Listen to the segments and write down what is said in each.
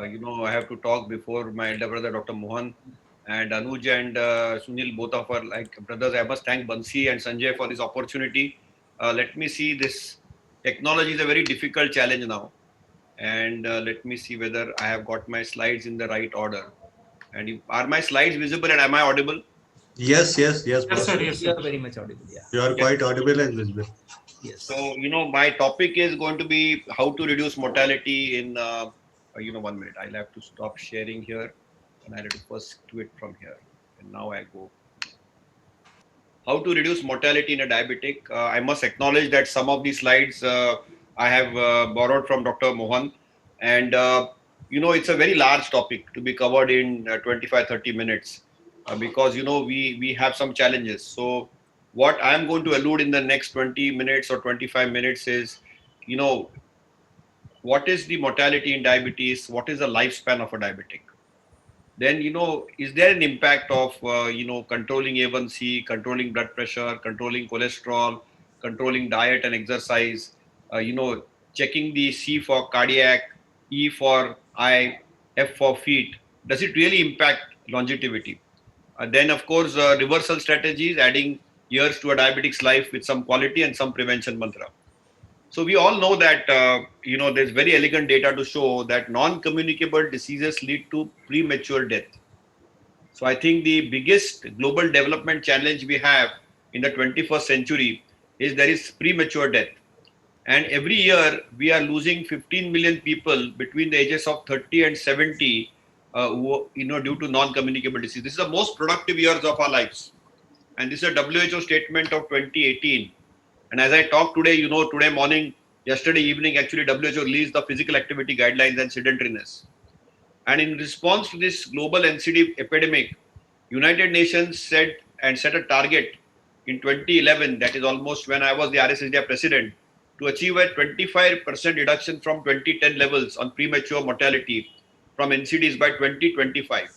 I have to talk before my elder brother, Dr. Mohan, and Anuj and Sunil, both of our like brothers. I must thank Bansi and Sanjay for this opportunity. Let me see this. Technology is a very difficult challenge now, and let me see whether I have got my slides in the right order. And are my slides visible and am I audible? Yes, yes, yes, Yes, boss. sir. Yes, Yes, you sir. are very much audible. Yeah. You are Yes. quite audible and visible. Yes. So, my topic is going to be how to reduce mortality in, 1 minute. I'll have to stop sharing here and I'll have to first do it from here. And now I go. How to reduce mortality in a diabetic. I must acknowledge that some of these slides I have borrowed from Dr. Mohan. And, it's a very large topic to be covered in 25, 30 minutes because, we have some challenges. So, what I'm going to allude in the next 20 minutes or 25 minutes is, you know, what is the mortality in diabetes? What is the lifespan of a diabetic? Then, is there an impact of controlling A1C, controlling blood pressure, controlling cholesterol, controlling diet and exercise, checking the C for cardiac, E for eye, F for feet? Does it really impact longevity? Then, of course, reversal strategies, adding years to a diabetic's life with some quality and some prevention mantra. So we all know that there's very elegant data to show that non-communicable diseases lead to premature death. So I think the biggest global development challenge we have in the 21st century is there is premature death. And every year we are losing 15 million people between the ages of 30 and 70 due to non-communicable disease. This is the most productive years of our lives. And this is a WHO statement of 2018. And as I talk today, today morning, yesterday evening, actually WHO released the physical activity guidelines and sedentariness. And in response to this global NCD epidemic, United Nations said and set a target in 2011, that is almost when I was the RSSDI president, to achieve a 25% reduction from 2010 levels on premature mortality from NCDs by 2025.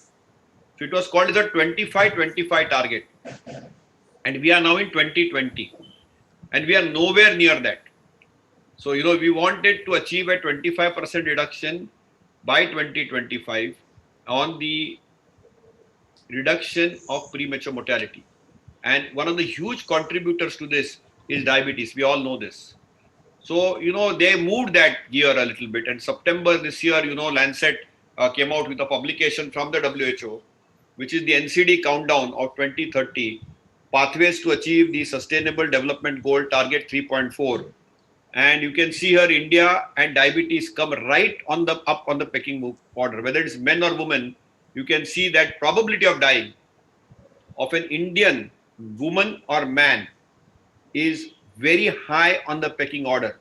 So it was called as a 25-25 target. And we are now in 2020. And we are nowhere near that. So, we wanted to achieve a 25% reduction by 2025 on the reduction of premature mortality. And one of the huge contributors to this is diabetes. We all know this. So, they moved that year a little bit. And September this year, Lancet came out with a publication from the WHO, which is the NCD countdown of 2030, pathways to achieve the Sustainable Development Goal target 3.4. And you can see here India and diabetes come right on the up on the pecking order. Whether it's men or women, you can see that probability of dying of an Indian woman or man is very high on the pecking order.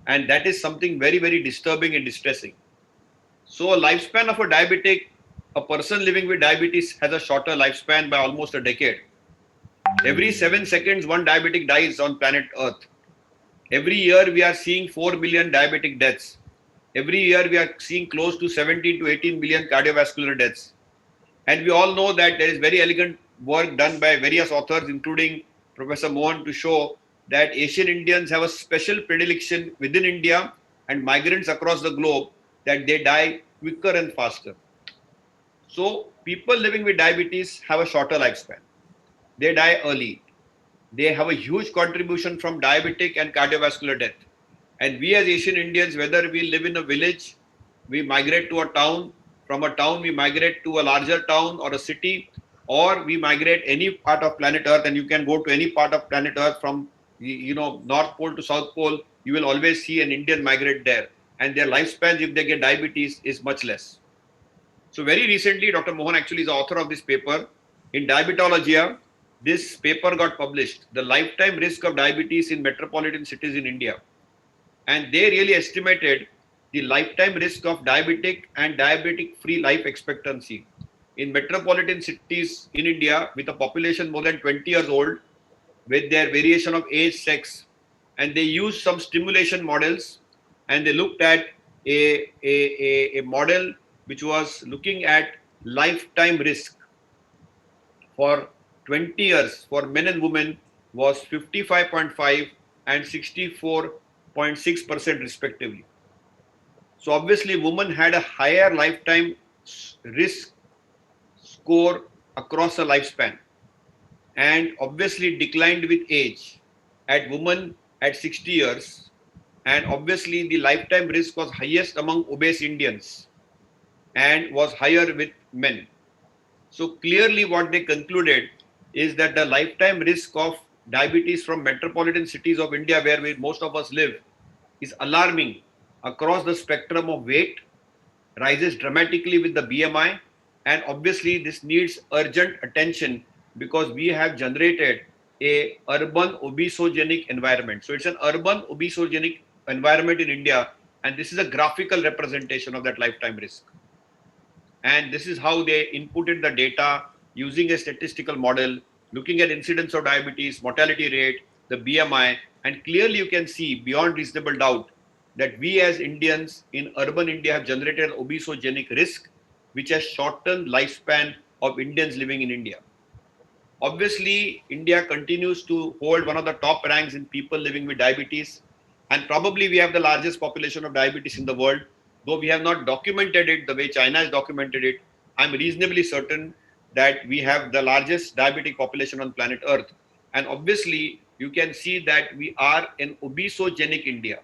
And that is something very, very disturbing and distressing. So a lifespan of a diabetic, a person living with diabetes has a shorter lifespan by almost a decade. Every 7 seconds, one diabetic dies on planet Earth. Every year, we are seeing 4 million diabetic deaths. Every year, we are seeing close to 17 to 18 million cardiovascular deaths. And we all know that there is very elegant work done by various authors, including Professor Mohan, to show that Asian Indians have a special predilection within India and migrants across the globe that they die quicker and faster. So, people living with diabetes have a shorter lifespan. They die early. They have a huge contribution from diabetic and cardiovascular death. And we as Asian Indians, whether we live in a village, we migrate to a town, from a town we migrate to a larger town or a city, or we migrate any part of planet Earth, and you can go to any part of planet Earth from North Pole to South Pole, you will always see an Indian migrate there. And their lifespans, if they get diabetes, is much less. So very recently, Dr. Mohan actually is the author of this paper. In Diabetologia, this paper got published, the lifetime risk of diabetes in metropolitan cities in India. And they really estimated the lifetime risk of diabetic and diabetic-free life expectancy in metropolitan cities in India with a population more than 20 years old with their variation of age, sex. And they used some stimulation models and they looked at a model which was looking at lifetime risk for 20 years for men and women was 55.5 and 64.6% respectively. So obviously women had a higher lifetime risk score across a lifespan, and obviously declined with age. At women at 60 years, and obviously the lifetime risk was highest among obese Indians and was higher with men. So clearly what they concluded is that the lifetime risk of diabetes from metropolitan cities of India, where most of us live, is alarming across the spectrum of weight, rises dramatically with the BMI, and obviously this needs urgent attention because we have generated a urban obesogenic environment. So it's an urban obesogenic environment in India, and this is a graphical representation of that lifetime risk. And this is how they inputted the data using a statistical model, looking at incidence of diabetes, mortality rate, the BMI, and clearly you can see beyond reasonable doubt that we as Indians in urban India have generated an obesogenic risk, which has shortened lifespan of Indians living in India. Obviously, India continues to hold one of the top ranks in people living with diabetes, and probably we have the largest population of diabetes in the world. Though we have not documented it the way China has documented it, I'm reasonably certain that we have the largest diabetic population on planet Earth. And obviously, you can see that we are an obesogenic India.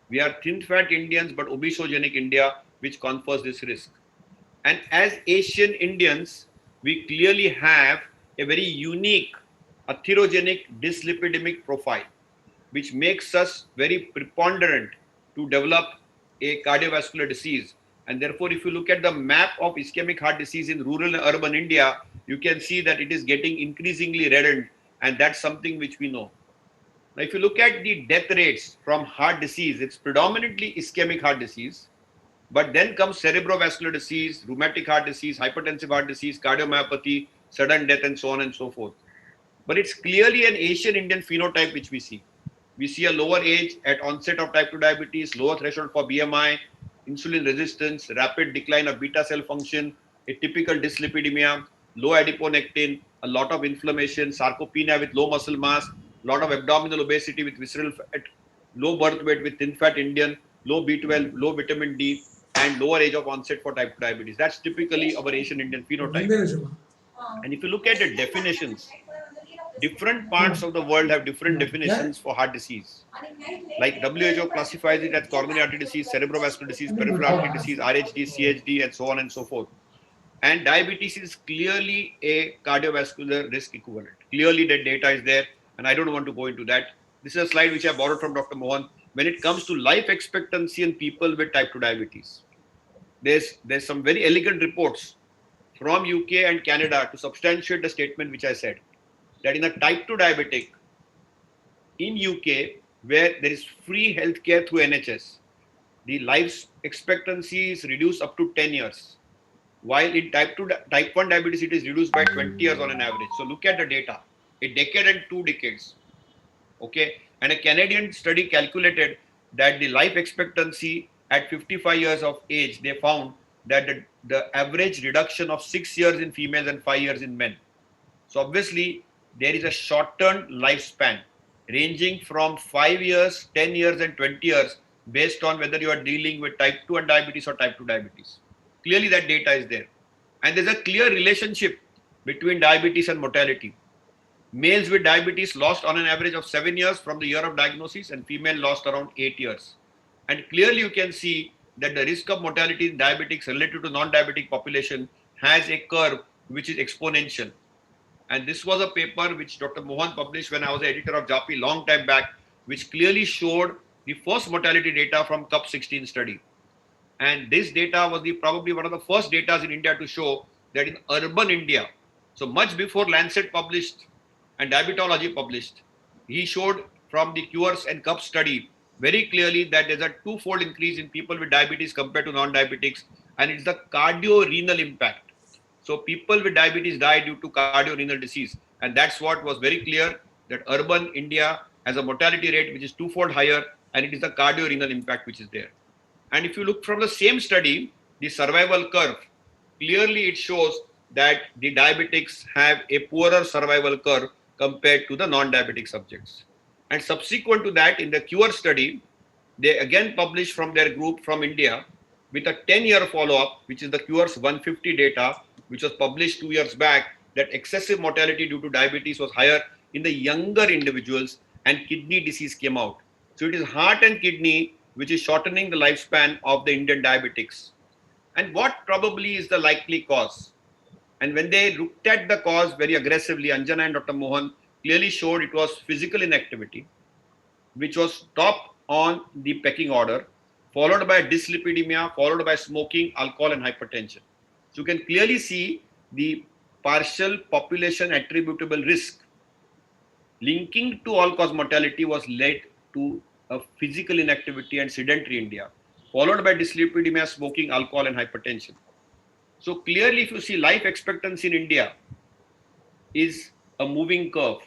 We are thin fat Indians, but obesogenic India, which confers this risk. And as Asian Indians, we clearly have a very unique atherogenic dyslipidemic profile, which makes us very preponderant to develop a cardiovascular disease. And therefore, if you look at the map of ischemic heart disease in rural and urban India, you can see that it is getting increasingly reddened, and that's something which we know. Now, if you look at the death rates from heart disease, it's predominantly ischemic heart disease. But then comes cerebrovascular disease, rheumatic heart disease, hypertensive heart disease, cardiomyopathy, sudden death, and so on and so forth. But it's clearly an Asian Indian phenotype which we see. We see a lower age at onset of type 2 diabetes, lower threshold for BMI, insulin resistance, rapid decline of beta cell function, a typical dyslipidemia, low adiponectin, a lot of inflammation, sarcopenia with low muscle mass, a lot of abdominal obesity with visceral fat, low birth weight with thin fat Indian, low B12, low vitamin D, and lower age of onset for type 2 diabetes. That's typically our Asian Indian phenotype. And if you look at the definitions, different parts of the world have different definitions for heart disease. Like WHO classifies it as coronary artery disease, cerebrovascular disease, peripheral artery disease, RHD, CHD, and so on and so forth. And diabetes is clearly a cardiovascular risk equivalent. Clearly that data is there, and I don't want to go into that. This is a slide which I borrowed from Dr. Mohan. When it comes to life expectancy in people with type 2 diabetes, there's some very elegant reports from UK and Canada to substantiate the statement which I said, that in a type 2 diabetic in UK, where there is free healthcare through NHS, the life expectancy is reduced up to 10 years. While in type 1 diabetes, it is reduced by 20 years on an average. So look at the data, a decade and 2 decades. Okay. And a Canadian study calculated that the life expectancy at 55 years of age, they found that the average reduction of 6 years in females and 5 years in men. So obviously, there is a shortened lifespan ranging from 5 years, 10 years, and 20 years based on whether you are dealing with type 2 and diabetes or type 2 diabetes. Clearly, that data is there. And there's a clear relationship between diabetes and mortality. Males with diabetes lost on an average of 7 years from the year of diagnosis, and female lost around 8 years. And clearly, you can see that the risk of mortality in diabetics relative to non-diabetic population has a curve which is exponential. And this was a paper which Dr. Mohan published when I was the editor of JAPI long time back, which clearly showed the first mortality data from CUP16 study. And this data was probably one of the first data in India to show that in urban India, so much before Lancet published and Diabetology published, he showed from the Cures and CUP study very clearly that there's a twofold increase in people with diabetes compared to non-diabetics, and it's the cardio-renal impact. So people with diabetes die due to cardio-renal disease, and that's what was very clear, that urban India has a mortality rate which is twofold higher, and it is the cardio-renal impact which is there. And if you look from the same study, the survival curve, clearly it shows that the diabetics have a poorer survival curve compared to the non-diabetic subjects. And subsequent to that, in the Cure study, they again published from their group from India with a 10-year follow-up, which is the QRS 150 data, which was published 2 years back, that excessive mortality due to diabetes was higher in the younger individuals and kidney disease came out. So it is heart and kidney which is shortening the lifespan of the Indian diabetics. And what probably is the likely cause? And when they looked at the cause very aggressively, Anjana and Dr. Mohan clearly showed it was physical inactivity, which was top on the pecking order, followed by dyslipidemia, followed by smoking, alcohol, and hypertension. So you can clearly see the partial population attributable risk linking to all-cause mortality was led to a physical inactivity and sedentary India, followed by dyslipidemia, smoking, alcohol, and hypertension. So clearly, if you see life expectancy in India is a moving curve.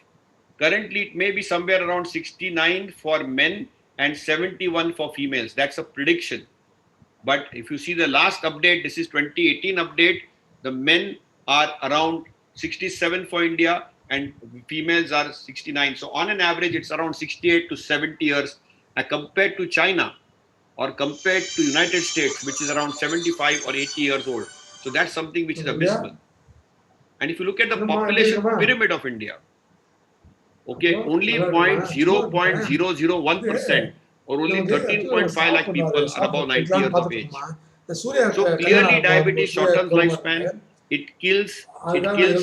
Currently, it may be somewhere around 69 for men and 71 for females. That's a prediction. But if you see the last update, this is 2018 update, the men are around 67 for India and females are 69. So on an average, it's around 68 to 70 years compared to China or compared to United States, which is around 75 or 80 years old. So that's something which is abysmal. And if you look at the population pyramid of India, okay, only 0.001% or only 13.5 lakh people are above 90 years of age. So clearly diabetes shortens lifespan, it kills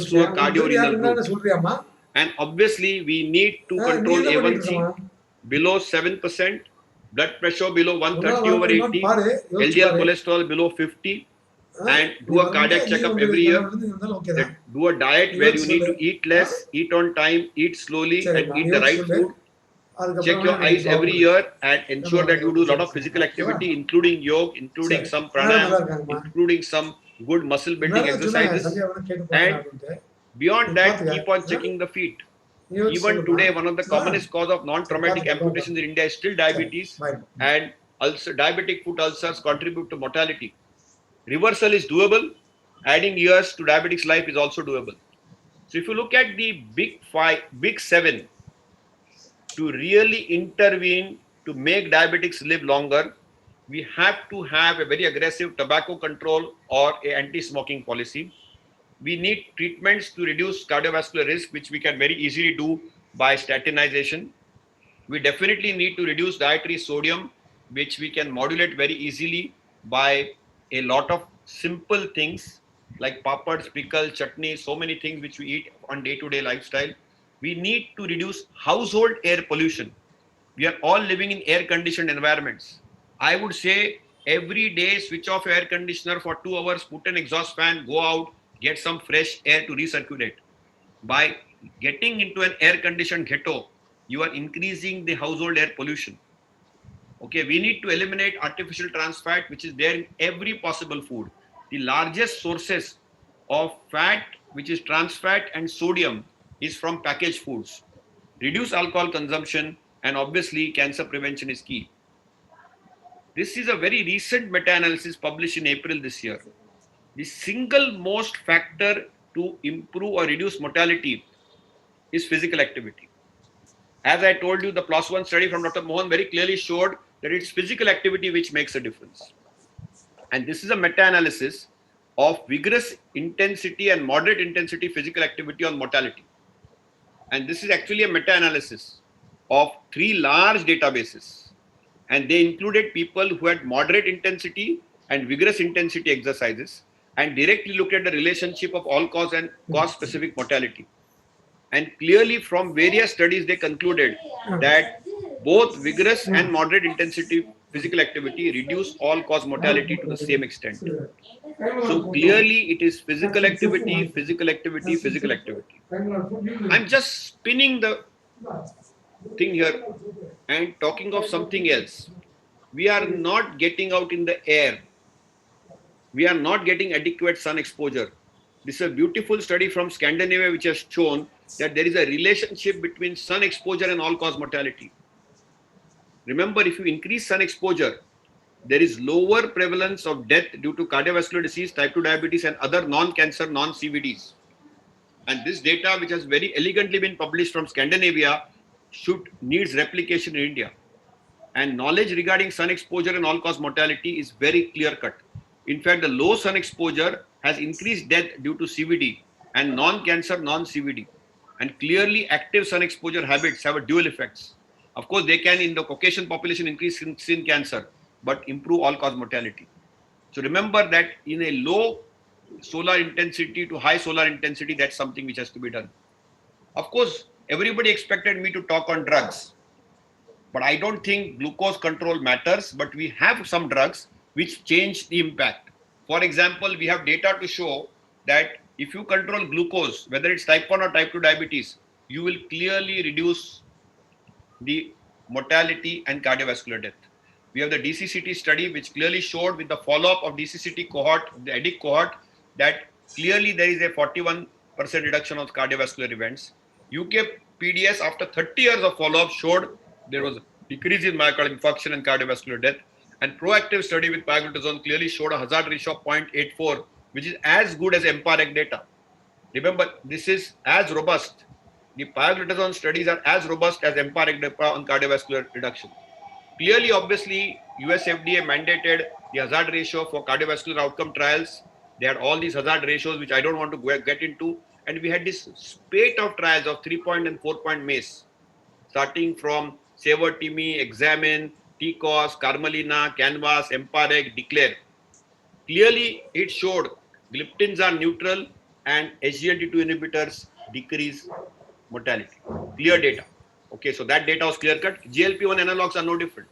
through a cardiorenal route. And obviously we need to control A1C below 7%, blood pressure below 130/80, LDL cholesterol below 50, and do a cardiac checkup every year. Do a diet where you need to eat less, eat on time, eat slowly, and eat the right food. Check your eyes every year and ensure that you do a lot of physical activity, including yoga, including some pranayam, including some good muscle building exercises. And beyond that, keep on checking the feet. Even today, one of the commonest cause of non-traumatic amputations in India is still diabetes, and also diabetic foot ulcers contribute to mortality. Reversal is doable. Adding years to diabetic's life is also doable. So if you look at the big seven to really intervene to make diabetics live longer, we have to have a very aggressive tobacco control or a anti-smoking policy. We need treatments to reduce cardiovascular risk, which we can very easily do by statinization. We definitely need to reduce dietary sodium, which we can modulate very easily by a lot of simple things like papads, pickle, chutney, so many things which we eat on day-to-day lifestyle. We need to reduce household air pollution. We are all living in air-conditioned environments. I would say every day switch off your air conditioner for 2 hours, put an exhaust fan, go out, get some fresh air to recirculate. By getting into an air-conditioned ghetto, you are increasing the household air pollution. Okay, we need to eliminate artificial trans fat, which is there in every possible food. The largest sources of fat, which is trans fat and sodium, is from packaged foods. Reduce alcohol consumption, and obviously cancer prevention is key. This is a very recent meta-analysis published in April this year. The single most factor to improve or reduce mortality is physical activity. As I told you, the PLOS-1 study from Dr. Mohan very clearly showed that it's physical activity which makes a difference. And this is a meta-analysis of vigorous intensity and moderate intensity physical activity on mortality. And this is actually a meta-analysis of 3 large databases. And they included people who had moderate intensity and vigorous intensity exercises and directly looked at the relationship of all-cause and cause-specific mortality. And clearly from various studies, they concluded that both vigorous and moderate intensity physical activity reduce all-cause mortality to the same extent. So clearly it is physical activity, physical activity, physical activity. I'm just spinning the thing here and talking of something else. We are not getting out in the air. We are not getting adequate sun exposure. This is a beautiful study from Scandinavia which has shown that there is a relationship between sun exposure and all-cause mortality. Remember, if you increase sun exposure, there is lower prevalence of death due to cardiovascular disease, type 2 diabetes, and other non-cancer, non-CVDs. And this data, which has very elegantly been published from Scandinavia, needs replication in India. And knowledge regarding sun exposure and all-cause mortality is very clear-cut. In fact, the low sun exposure has increased death due to CVD and non-cancer, non-CVD. And clearly, active sun exposure habits have a dual effects. Of course, they can, in the Caucasian population, increase skin cancer, but improve all-cause mortality. So remember that in a low solar intensity to high solar intensity, that's something which has to be done. Of course, everybody expected me to talk on drugs, but I don't think glucose control matters, but we have some drugs which change the impact. For example, we have data to show that if you control glucose, whether it's type 1 or type 2 diabetes, you will clearly reduce the mortality and cardiovascular death. We have the DCCT study which clearly showed with the follow-up of DCCT cohort, the EDIC cohort, that clearly there is a 41% reduction of cardiovascular events. UK PDS after 30 years of follow-up showed there was a decrease in myocardial infarction and cardiovascular death. And proactive study with pioglitazone clearly showed a hazard ratio of 0.84, which is as good as empiric data. Remember, this is as robust. The pioglitazone studies are as robust as empiric data on cardiovascular reduction. Clearly, obviously, US FDA mandated the hazard ratio for cardiovascular outcome trials. They had all these hazard ratios, which I don't want to get into. And we had this spate of trials of 3-point and 4-point MACE, starting from Savor, Timmy, Examine, TCOS, Carmelina, Canvas, Empiric, Declare. Clearly, it showed gliptins are neutral and SGLT2 inhibitors decrease mortality. Clear data. Okay, so that data was clear cut. GLP-1 analogs are no different.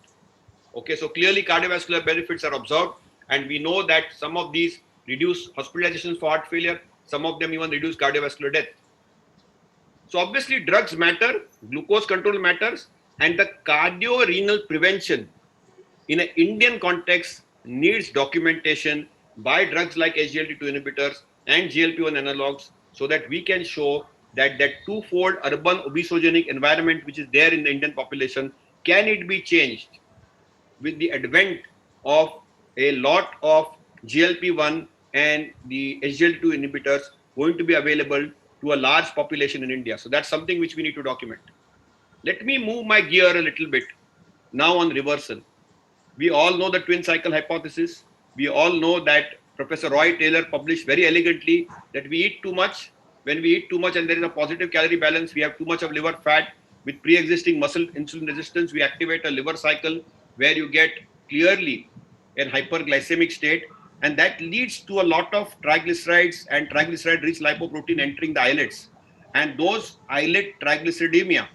Okay, so clearly cardiovascular benefits are observed, and we know that some of these reduce hospitalizations for heart failure, some of them even reduce cardiovascular death. So obviously drugs matter, glucose control matters, and the cardio-renal prevention in an Indian context needs documentation by drugs like SGLT2 inhibitors and GLP-1 analogs, so that we can show that that twofold urban obesogenic environment which is there in the Indian population, can it be changed with the advent of a lot of GLP-1 and the SGLT2 inhibitors going to be available to a large population in India. So that's something which we need to document. Let me move my gear a little bit now on reversal. We all know the twin cycle hypothesis. We all know that Professor Roy Taylor published very elegantly that we eat too much. When we eat too much and there is a positive calorie balance, we have too much of liver fat. With pre-existing muscle insulin resistance, we activate a liver cycle where you get clearly a hyperglycemic state, and that leads to a lot of triglycerides and triglyceride-rich lipoprotein entering the islets. And those islet triglyceridemia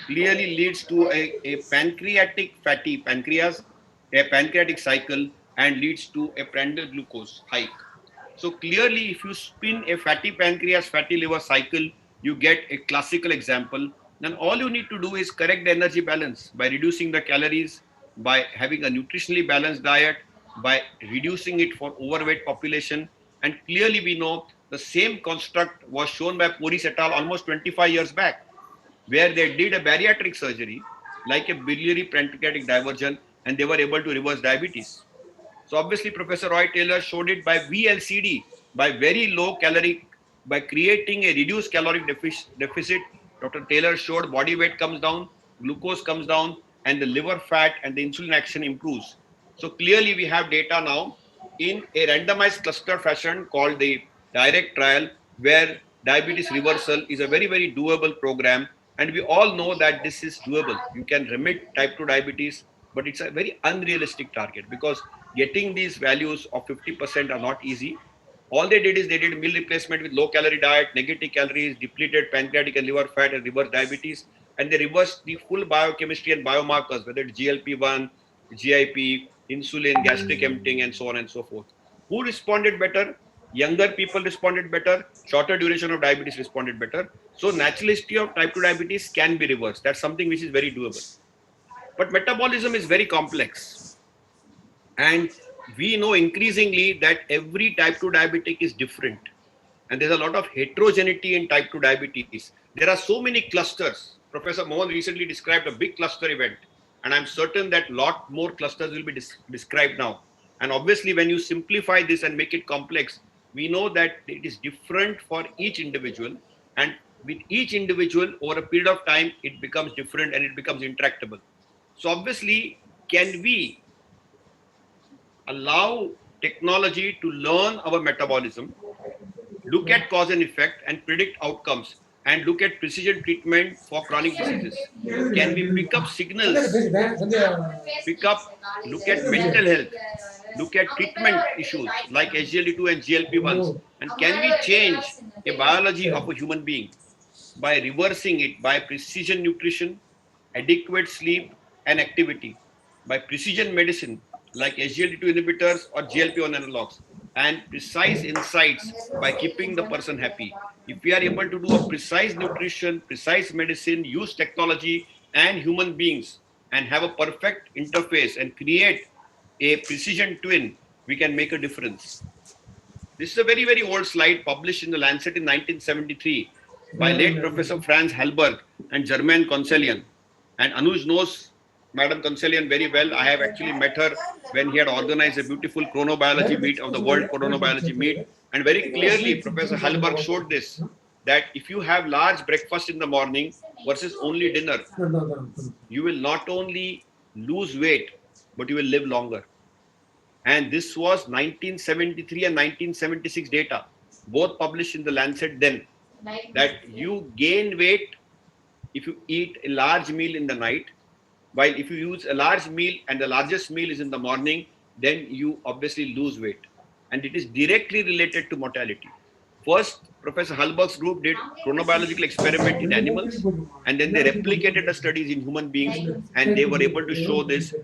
clearly leads to a pancreatic fatty pancreas, a pancreatic cycle, and leads to a prandial glucose hike. So clearly, if you spin a fatty pancreas, fatty liver cycle, you get a classical example. Then all you need to do is correct the energy balance by reducing the calories, by having a nutritionally balanced diet, by reducing it for overweight population. And clearly we know the same construct was shown by Poris et al. Almost 25 years back, where they did a bariatric surgery like a biliary pancreatic diversion, and they were able to reverse diabetes. So obviously Professor Roy Taylor showed it by VLCD, by very low caloric, by creating a reduced caloric deficit. Dr. Taylor showed body weight comes down, glucose comes down, and the liver fat and the insulin action improves. So clearly we have data now in a randomized cluster fashion called the direct trial, where diabetes reversal is a very, very doable program. And we all know that this is doable. You can remit type 2 diabetes, but it's a very unrealistic target, because getting these values of 50% are not easy. All they did is they did meal replacement with low calorie diet, negative calories, depleted pancreatic and liver fat, and reversed diabetes. And they reversed the full biochemistry and biomarkers, whether it's GLP-1, GIP, insulin, gastric emptying, and so on and so forth. Who responded better? Younger people responded better. Shorter duration of diabetes responded better. So natural history of type 2 diabetes can be reversed. That's something which is very doable. But metabolism is very complex. And we know increasingly that every type 2 diabetic is different. And there's a lot of heterogeneity in type 2 diabetes. There are so many clusters. Professor Mohan recently described a big cluster event. And I'm certain that a lot more clusters will be described now. And obviously, when you simplify this and make it complex, we know that it is different for each individual. And with each individual, over a period of time, it becomes different and it becomes intractable. So obviously, can we allow technology to learn our metabolism, look at cause and effect and predict outcomes, and look at precision treatment for chronic diseases? Can we pick up signals, pick up, look at mental health, look at treatment issues like SGLT2 and GLP-1s, and can we change a biology of a human being by reversing it by precision nutrition, adequate sleep and activity, by precision medicine like SGLT2 inhibitors or GLP-1 analogs, and precise insights by keeping the person happy? If we are able to do a precise nutrition, precise medicine, use technology and human beings, and have a perfect interface and create a precision twin, we can make a difference. This is a very, very old slide published in the Lancet in 1973 by late Professor Franz Halberg and Germain Conselian. And Anuj knows Madam Conselian very well. I have actually met her when he had organized a beautiful chronobiology meet of the World Chronobiology Meet. And very clearly, Professor Halberg showed this, that if you have large breakfast in the morning versus only dinner, you will not only lose weight, but you will live longer. And this was 1973 and 1976 data, both published in the Lancet then, that you gain weight if you eat a large meal in the night, while if you use a large meal and the largest meal is in the morning, then you obviously lose weight. And it is directly related to mortality. First, Professor Halberg's group did chronobiological experiment in animals, and then they replicated the studies in human beings, and they were able to show this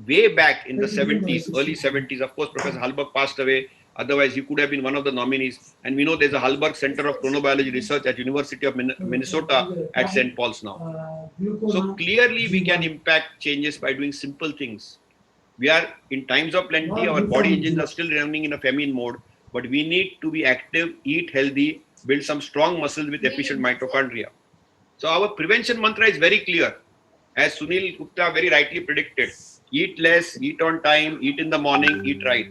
way back in the 70s, early 70s. Of course, Professor Halberg passed away. Otherwise, he could have been one of the nominees. And we know there's a Halberg Center of Chronobiology Research at University of Minnesota at St. Paul's now. So clearly, we can impact changes by doing simple things. We are in times of plenty. Our body engines are still running in a famine mode, but we need to be active, eat healthy, build some strong muscles with efficient mitochondria. So our prevention mantra is very clear. As Sunil Gupta very rightly predicted, eat less, eat on time, eat in the morning, eat right.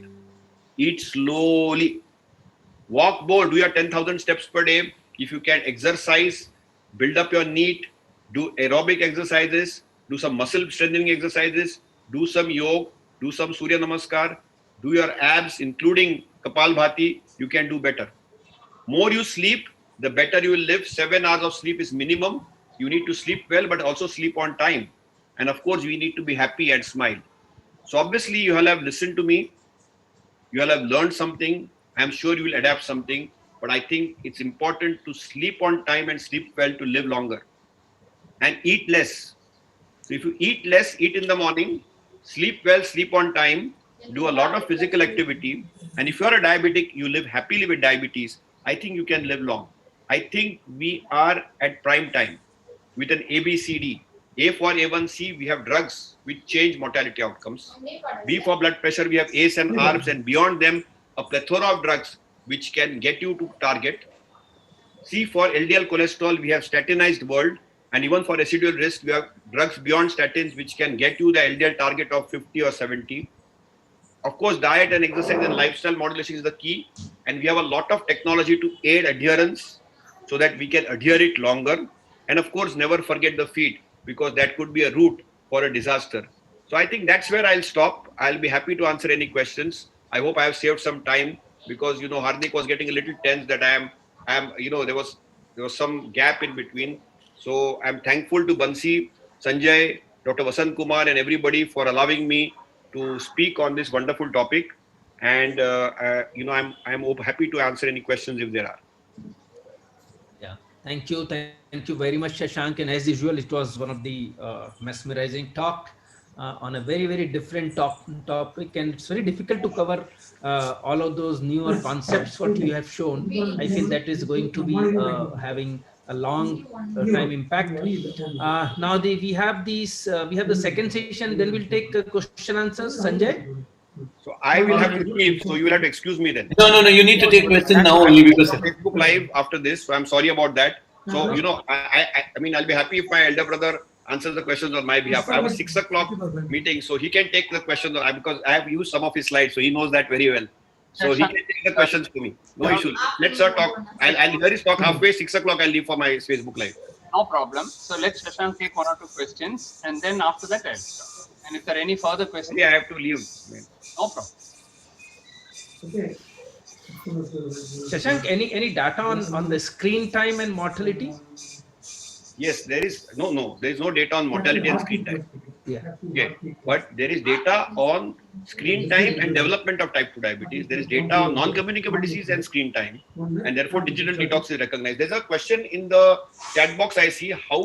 Eat slowly. Walk more, do your 10,000 steps per day. If you can exercise, build up your NEAT, do aerobic exercises, do some muscle strengthening exercises, do some yoga, do some Surya Namaskar, do your abs, including Kapalbhati, you can do better. More you sleep, the better you will live. 7 hours of sleep is minimum. You need to sleep well, but also sleep on time. And of course, we need to be happy and smile. So obviously, you all have listened to me. You all have learned something. I'm sure you will adapt something. But I think it's important to sleep on time and sleep well to live longer. And eat less. So if you eat less, eat in the morning, sleep well, sleep on time, do a lot of physical activity. And if you're a diabetic, you live happily with diabetes, I think you can live long. I think we are at prime time with an ABCD. A for A1C, we have drugs which change mortality outcomes. B for blood pressure, we have ACE and ARBs, and beyond them, a plethora of drugs which can get you to target. C for LDL cholesterol, we have statinized world. And even for residual risk, we have drugs beyond statins which can get you the LDL target of 50 or 70. Of course, diet and exercise and lifestyle modulation is the key. And we have a lot of technology to aid adherence so that we can adhere it longer. And of course, never forget the feed, because that could be a route for a disaster. So I think that's where I'll stop. I'll be happy to answer any questions. I hope I have saved some time, because, you know, Hardik was getting a little tense that there was some gap in between. So I'm thankful to Bansi, Sanjay, Dr. Vasant Kumar, and everybody for allowing me to speak on this wonderful topic. And I'm happy to answer any questions if there are. Yeah, thank you very much, Shashank. And as usual, it was one of the mesmerizing talk on a very, very different topic, and it's very difficult to cover all of those newer concepts what you have shown. I feel that is going to be having a long time impact. We have the second session. Then we'll take question answers. Sanjay. So I will have to leave. So you will have to excuse me then. No. You need to take question now only because Facebook Live after this. So I'm sorry about that. So I mean, I'll be happy if my elder brother answers the questions on my behalf. I have a 6 o'clock meeting, so he can take the questions because I have used some of his slides, so he knows that very well. So he can take the questions to me. No issue. Let's talk. I'll hear his talk halfway. 6 o'clock. I'll leave for my Facebook Live. No problem. So let Shashank take one or two questions, and then after that I'll start. And if there are any further questions, I have to leave. no problem. Shashank, any data on the screen time and mortality? Yes, there is there is no data on mortality and screen time. Yeah. Okay, but there is data on screen time and development of type 2 diabetes. There is data on non-communicable disease and screen time, and therefore digital detox is recognized. There's a question in the chat box I see: how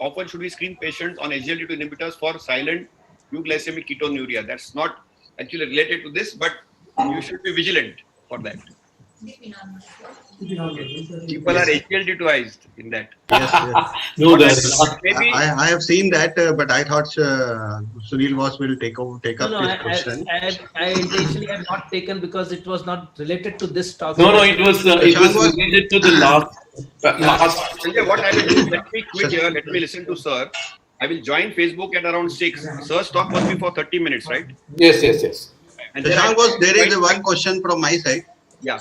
often should we screen patients on SGLT2 inhibitors for silent euglycemic ketonuria? That's not actually related to this, but you should be vigilant for that. People are Yes. SGLT2ized in that. Yes, yes. No, What there I is not. maybe I have seen that, but I thought Sunil Boss will take No, up no, this question. I intentionally have not taken because it was not related to this talk. No, So no, I it was Shashank was related to the last. Sanjay, what I will do, let me quit Shash- here, let me listen to Sir. I will join Facebook at around 6. Sir's talk must be for 30 minutes, right? Yes, yes, yes. And then Shashank was there is join- one question from my side. Yeah.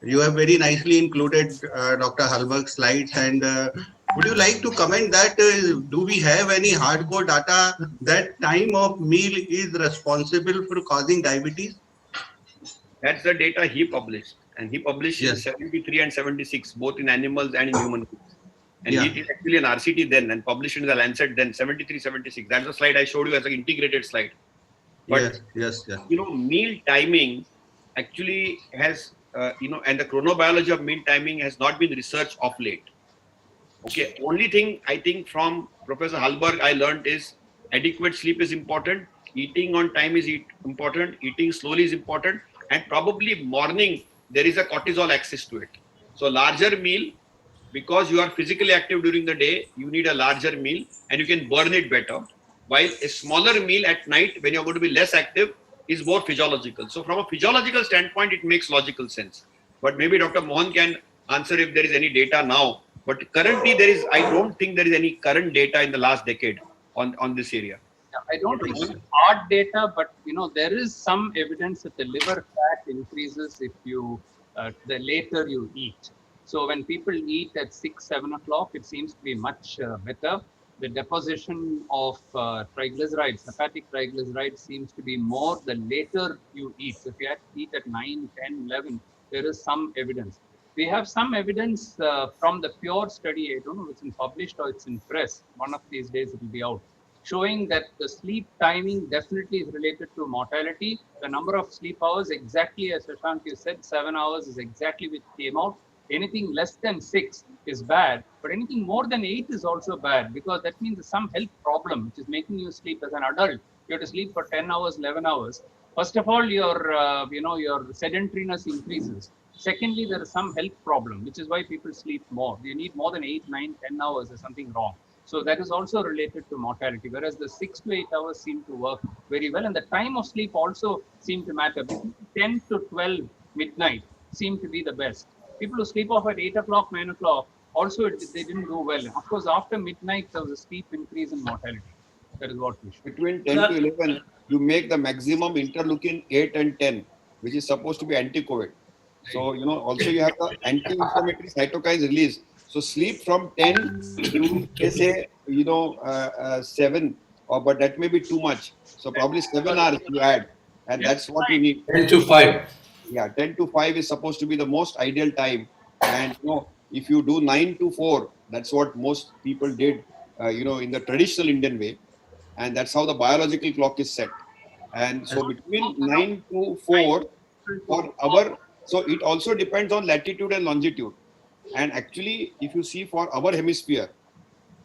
You have very nicely included Dr. Halberg's slides, and would you like to comment that do we have any hardcore data that time of meal is responsible for causing diabetes? That's the data he published. And he published in Yes. 73 and 76, both in animals and in human beings. And Yeah. he did actually an RCT then and published in the Lancet then, 73, 76. That's the slide I showed you as an integrated slide. But Yes, yes, yes. meal timing actually has, and the chronobiology of meal timing has not been researched of late. Okay, only thing I think from Professor Halberg I learned is adequate sleep is important, eating on time is important, eating slowly is important, and probably morning there is a cortisol axis to it. So larger meal, because you are physically active during the day, you need a larger meal and you can burn it better. While a smaller meal at night, when you're going to be less active, is more physiological. So from a physiological standpoint, it makes logical sense. But maybe Dr. Mohan can answer if there is any data now. But currently, I don't think there is any current data in the last decade on this area. I don't think hard data, but there is some evidence that the liver fat increases if you the later you eat. So when people eat at 6, 7 o'clock, it seems to be much better. The deposition of triglycerides, hepatic triglycerides, seems to be more the later you eat. So if you eat at 9, 10, 11, there is some evidence. We have some evidence from the pure study. I don't know if it's published or it's in press. One of these days it will be out, showing that the sleep timing definitely is related to mortality. The number of sleep hours, exactly as Shashank you said, 7 hours is exactly which came out. Anything less than 6 is bad, but anything more than 8 is also bad, because that means there's some health problem which is making you sleep as an adult. You have to sleep for 10 hours, 11 hours. First of all, your sedentariness increases. Secondly, there is some health problem, which is why people sleep more. You need more than 8, 9, 10 hours. There's something wrong. So that is also related to mortality, whereas the 6 to 8 hours seem to work very well. And the time of sleep also seem to matter. Between 10 to 12 midnight seem to be the best. People who sleep off at 8 o'clock, 9 o'clock, also they didn't do well. Of course, after midnight, there was a steep increase in mortality. That is what we should. Between 10 to 11, you make the maximum interleukin 8 and 10, which is supposed to be anti-COVID. So, also you have the anti-inflammatory cytokines release. So sleep from 10 to, say, 7, but that may be too much. So probably 7 hours you add, and that's what you need. 10 to 5. Yeah, 10 to 5 is supposed to be the most ideal time. And, if you do 9 to 4, that's what most people did, in the traditional Indian way. And that's how the biological clock is set. And so between 9 to 4 for our, so it also depends on latitude and longitude. And actually, if you see for our hemisphere,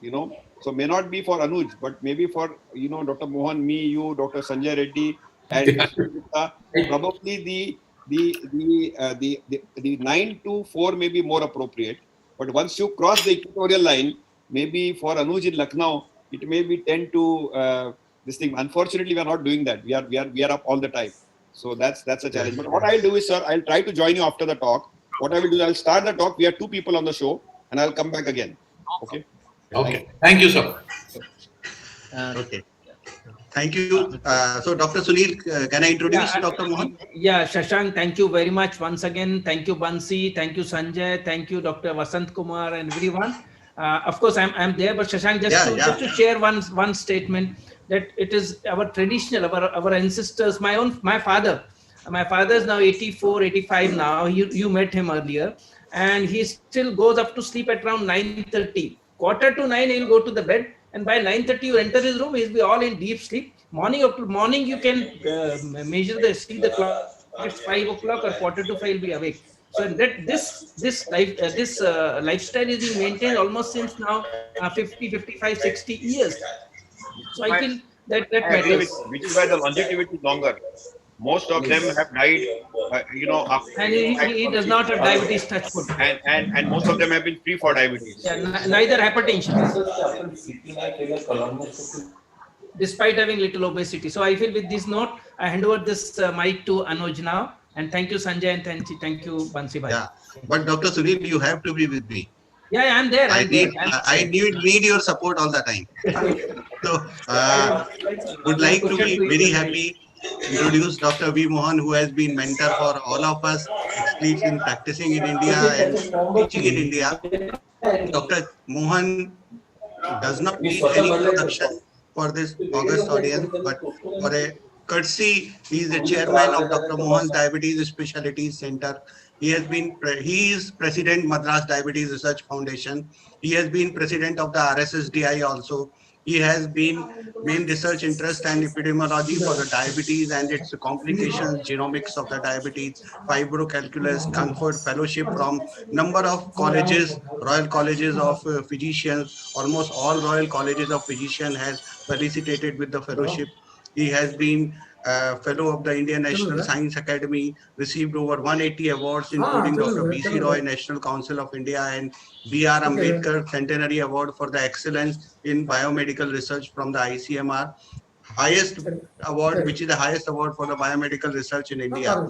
so may not be for Anuj, but maybe for, Dr. Mohan, me, you, Dr. Sanjay Reddy, and probably the 9 to 4 may be more appropriate. But once you cross the equatorial line, maybe for Anuj in Lucknow, it may be 10 to this thing. Unfortunately, we are not doing that. We are up all the time. So that's a challenge. But what I'll do is, sir, I'll try to join you after the talk. What I will do is I'll start the talk. We have 2 people on the show, and I'll come back again. Okay. Okay. Thank you, sir. Okay. Thank you. So, Dr. Sunil, can I introduce Dr. Mohan? Yeah, Shashank, thank you very much once again. Thank you, Bansi. Thank you, Sanjay. Thank you, Dr. Vasant Kumar and everyone. Of course, I'm there, but Shashank, just to share one statement, that it is our traditional, our ancestors. My father is now 84, 85 now. You met him earlier, and he still goes up to sleep at around 9:30. Quarter to 9, he'll go to the bed, and by 9:30 you enter his room, he'll be all in deep sleep. Morning you can see the clock. It's 5 o'clock or quarter to 5, he'll be awake. So this lifestyle is being maintained almost since now 50, 55, 60 years. So I feel that I agree with matters. you, which is why the longevity is longer. Most of them have died, after And died he from does sleep not have disorders, diabetes touch foot. and most of them have been free for diabetes. Yeah, neither hypertension, despite having little obesity. So I feel with this note, I hand over this mic to Anuj now. And thank you, Sanjay, and thank you, Bansi Bhai. Yeah, but Dr. Sunil, you have to be with me. Yeah, I'm there. I need your support all the time. So, would like to be very happy introduce Dr. V. Mohan, who has been mentor for all of us, athletes in practicing in India and teaching in India. Dr. Mohan does not need any introduction for this August audience, but for a courtesy, he is the chairman of Dr. Mohan's Diabetes Specialties Center. He is president Madras Diabetes Research Foundation. He has been president of the RSSDI also. He has been main research interest and epidemiology for the diabetes and its complications, genomics of the diabetes, fibrocalculus, conferred fellowship from number of colleges, Royal Colleges of Physicians. Almost all Royal Colleges of Physicians has felicitated with the fellowship. He has been fellow of the Indian National Science Academy, received over 180 awards, including Dr. B.C. Roy National Council of India and B.R. Ambedkar Centenary Award for the excellence in biomedical research from the ICMR. Highest award, which is the highest award for the biomedical research in India.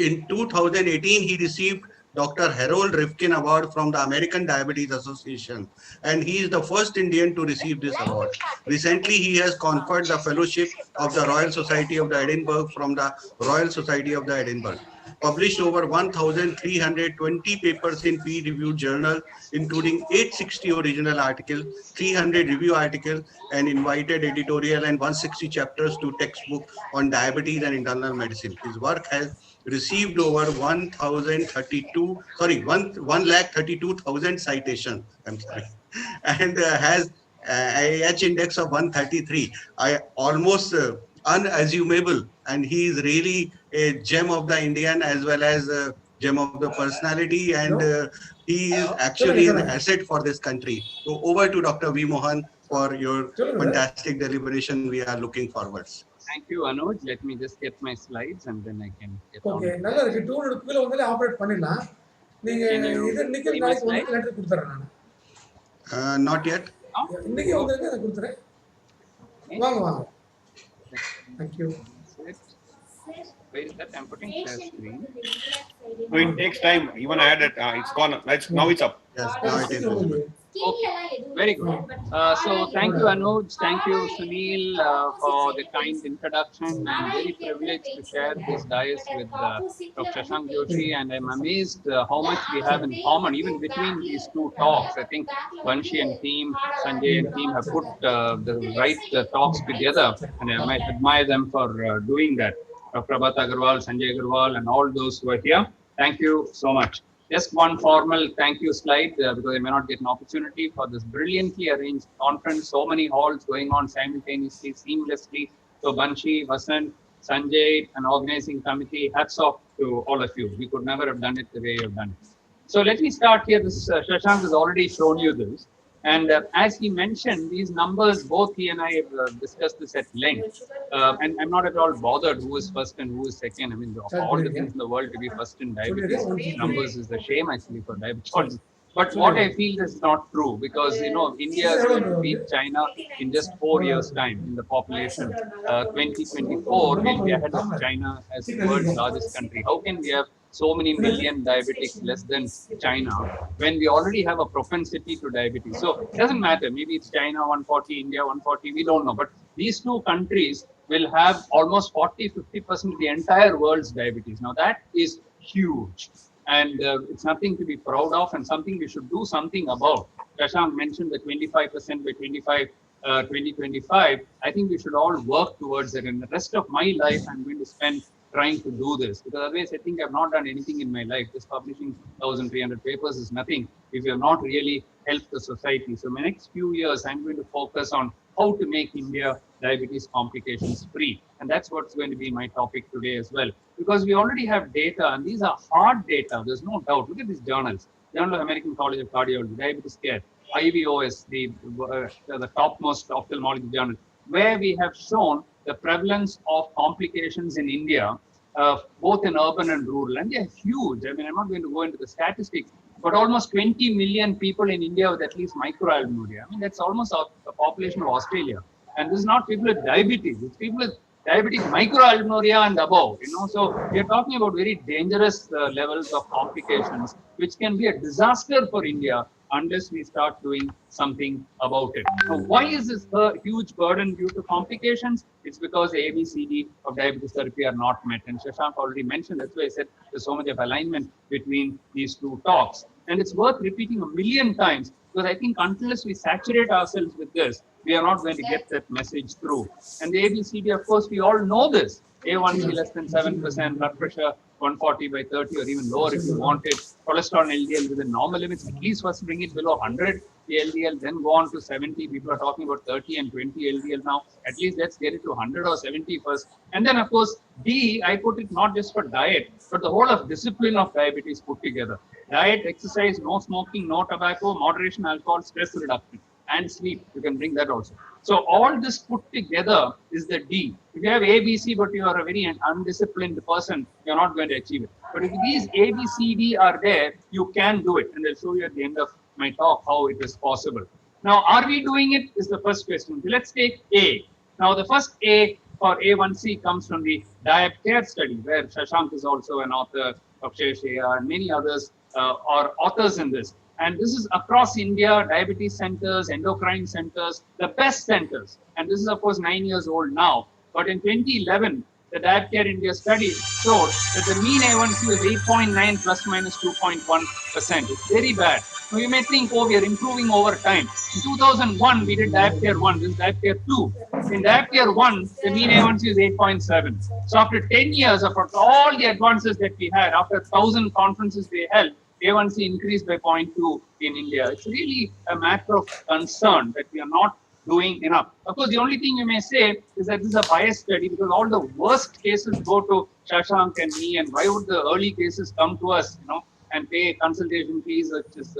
In 2018, he received Dr. Harold Rifkin Award from the American Diabetes Association, and he is the first Indian to receive this award. Recently, he has conferred the fellowship of the Royal Society of the Edinburgh from the Royal Society of the Edinburgh. Published over 1,320 papers in peer-reviewed journals, including 860 original articles, 300 review articles, and invited editorial and 160 chapters to textbook on diabetes and internal medicine. His work has received over 1,32,000 citations. I'm sorry, and has IH index of 133. I almost unassumable, and he is really a gem of the Indian as well as a gem of the personality, and he is actually an asset for this country. So over to Dr. V. Mohan for your fantastic deliberation. We are looking forwards. Thank you, Anuj. Let me just get my slides and then I can get on. Okay, நல்லா இருக்கு. 200 கீழ வந்தாலே operate பண்ணிடலாம். நீங்க இது nickel நாளைக்கு வந்து letter கொடுத்துறேன் நான். Not yet. இன்னைக்கு வந்துருங்க நான் கொடுத்துறேன். வாங்க. Thank you. Where is that? I'm putting share screen. So it takes time. Even I had it. It's gone. Now it's up. Yes, now it is visible. Okay, very good. So thank you, Anuj. Thank you, Sunil, for the kind introduction. I'm very privileged to share this dais with Dr. Shashank Joshi, and I'm amazed how much we have in common, even between these two talks. I think Vanshi and team, Sanjay and team have put the right talks together, and I might admire them for doing that. Prabhat Agarwal, Sanjay Agarwal, and all those who are here. Thank you so much. Just one formal thank you slide because I may not get an opportunity for this brilliantly arranged conference. So many halls going on simultaneously, seamlessly. So Banshi, Vasant, Sanjay, and organizing committee, hats off to all of you. We could never have done it the way you have done it. So let me start here. This Shashank has already shown you this. And as he mentioned, these numbers, both he and I have discussed this at length. And I'm not at all bothered who is first and who is second. I mean, of all the things in the world to be first in diabetes, numbers is a shame actually for diabetics. But what I feel is not true because, India is going to beat China in just 4 years' time in the population. 2024 will be ahead of China as the world's largest country. How can we have so many million diabetics less than China when we already have a propensity to diabetes? So it doesn't matter. Maybe it's China 140, India 140. We don't know. But these two countries will have almost 40-50% of the entire world's diabetes. Now that is huge. and it's nothing to be proud of and something we should do something about. Shashank mentioned the 25% by 2025. I think we should all work towards it. And the rest of my life, I'm going to spend trying to do this, because otherwise I think I've not done anything in my life. Just publishing 1,300 papers is nothing if you're not really helped the society. So my next few years, I'm going to focus on how to make India diabetes complications free. And that's what's going to be my topic today as well. Because we already have data, and these are hard data, there's no doubt. Look at these journals. Journal of American College of Cardiology, Diabetes Care, IVOS, the topmost ophthalmology journal, where we have shown the prevalence of complications in India, both in urban and rural. And they're huge. I mean, I'm not going to go into the statistics, but almost 20 million people in India with at least microalbuminuria. I mean, that's almost a population of Australia. And this is not people with diabetes, it's people with diabetic microalbuminuria and above, So we are talking about very dangerous levels of complications, which can be a disaster for India unless we start doing something about it. Now, why is this a huge burden due to complications? It's because the ABCD of diabetes therapy are not met. And Shashank already mentioned, that's why I said there's so much of alignment between these two talks. And it's worth repeating a million times, because I think unless we saturate ourselves with this, we are not going to get that message through. And the ABCD, of course, we all know this. A1C less than 7%, blood pressure 140 by 30 or even lower if you want it. Cholesterol and LDL within normal limits, at least first bring it below 100 the LDL, then go on to 70. People are talking about 30 and 20 LDL now. At least let's get it to 100 or 70 first. And then, of course, D, I put it not just for diet, but the whole of discipline of diabetes put together. Diet, exercise, no smoking, no tobacco, moderation, alcohol, stress reduction, and sleep. You can bring that also. So all this put together is the D. If you have A, B, C, but you are a very undisciplined person, you're not going to achieve it. But if these A, B, C, D are there, you can do it. And I'll show you at the end of my talk how it is possible. Now, are we doing it is the first question. So let's take A. Now, the first A for A1C comes from the Diabetic study, where Shashank is also an author, Akshay and many others are authors in this. And this is across India, diabetes centers, endocrine centers, the best centers. And this is, of course, 9 years old now. But in 2011, the Diabetic India study showed that the mean A1C was 8.9 plus minus 2.1%. It's very bad. Now you may think, oh, we are improving over time. In 2001, we did Diabetic 1, this is Diabetic 2. In Diabetic 1, the mean A1C is 8.7. So after 10 years of all the advances that we had, after 1,000 conferences they held, A1C increased by 0.2 in India. It's really a matter of concern that we are not doing enough. Of course, the only thing you may say is that this is a biased study, because all the worst cases go to Shashank and me, and why would the early cases come to us, and pay consultation fees, which is,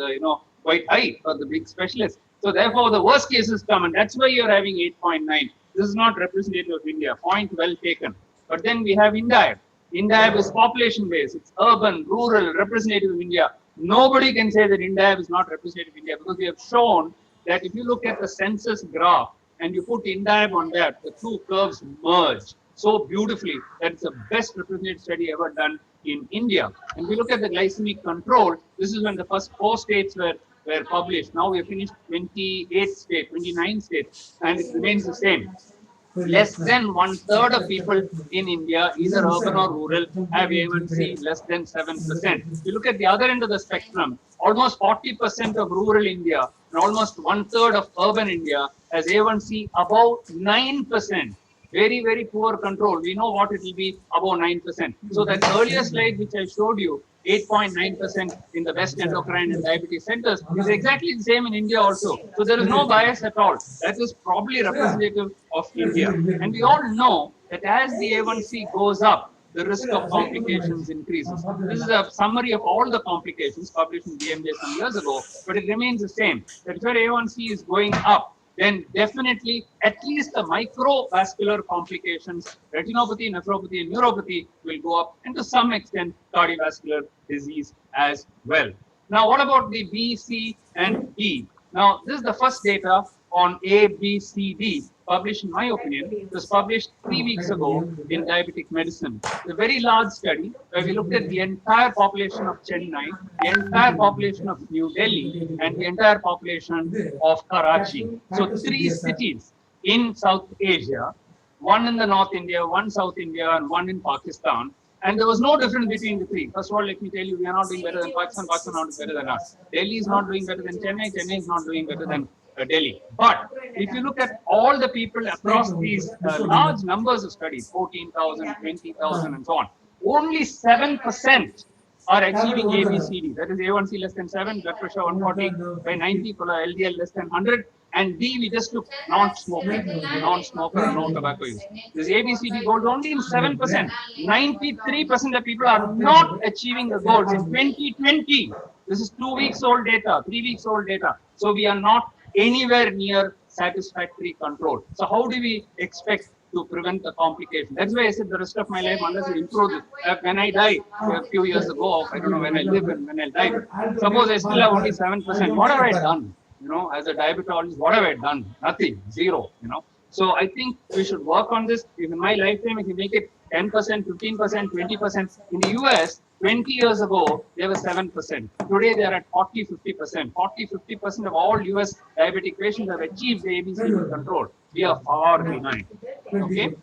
quite high for the big specialists. So therefore, the worst cases come, and that's why you're having 8.9. This is not representative of India. Point well taken. But then we have India. India is population based. It's urban, rural, representative of India. Nobody can say that India is not representative of India, because we have shown that if you look at the census graph and you put India on that, the two curves merge so beautifully that it's the best representative study ever done in India. And we look at the glycemic control. This is when the first 4 states were published. Now we have finished 28 states, 29 states, and it remains the same. Less than 1/3 of people in India, either urban or rural, have A1C less than 7%. You look at the other end of the spectrum, almost 40% of rural India and almost 1/3 of urban India has A1C above 9%. Very, very poor control. We know what it will be above 9%. So that earlier slide which I showed you, 8.9% in the best endocrine and diabetes centers, is exactly the same in India also. So there is no bias at all. That is probably representative of India. And we all know that as the A1C goes up, the risk of complications increases. This is a summary of all the complications published in BMJ some years ago, but it remains the same. That if your A1C is going up, then definitely at least the microvascular complications, retinopathy, nephropathy, and neuropathy will go up, and to some extent cardiovascular disease as well. Now, what about the B, C, and D? Now, this is the first data on A, B, C, D, published, in my opinion. It was published 3 weeks ago in Diabetic Medicine. A very large study where we looked at the entire population of Chennai, the entire population of New Delhi, and the entire population of Karachi. So 3 cities in South Asia, one in the North India, one South India, and one in Pakistan. And there was no difference between the three. First of all, let me tell you, we are not doing better than Pakistan. Pakistan not doing better than us. Delhi is not doing better than Chennai. Chennai is not doing better than Delhi. But if you look at all the people across these large numbers of studies, 14,000, 20,000, and so on, only 7% are achieving ABCD. That is A1C less than 7, blood pressure 140 by 90, LDL less than 100, and D, we just took non-smoker, non-smoker, no tobacco use. This ABCD goals only in 7%. 93% of people are not achieving the goals in 2020. This is 2 weeks old data, 3 weeks old data. So we are not anywhere near satisfactory control. So how do we expect to prevent the complication? That's why I said the rest of my life, unless you improve this. When I die a few years ago, I don't know when I live and when I die, but suppose I still have only 7%. What have I done? As a diabetologist, what have I done? Nothing, zero. So I think we should work on this. If in my lifetime, if you make it 10%, 15%, 20%. In the US, 20 years ago, they were 7%. Today, they are at 40, 50%. 40, 50% of all US diabetic patients have achieved the ABCD control. We are far behind. Okay?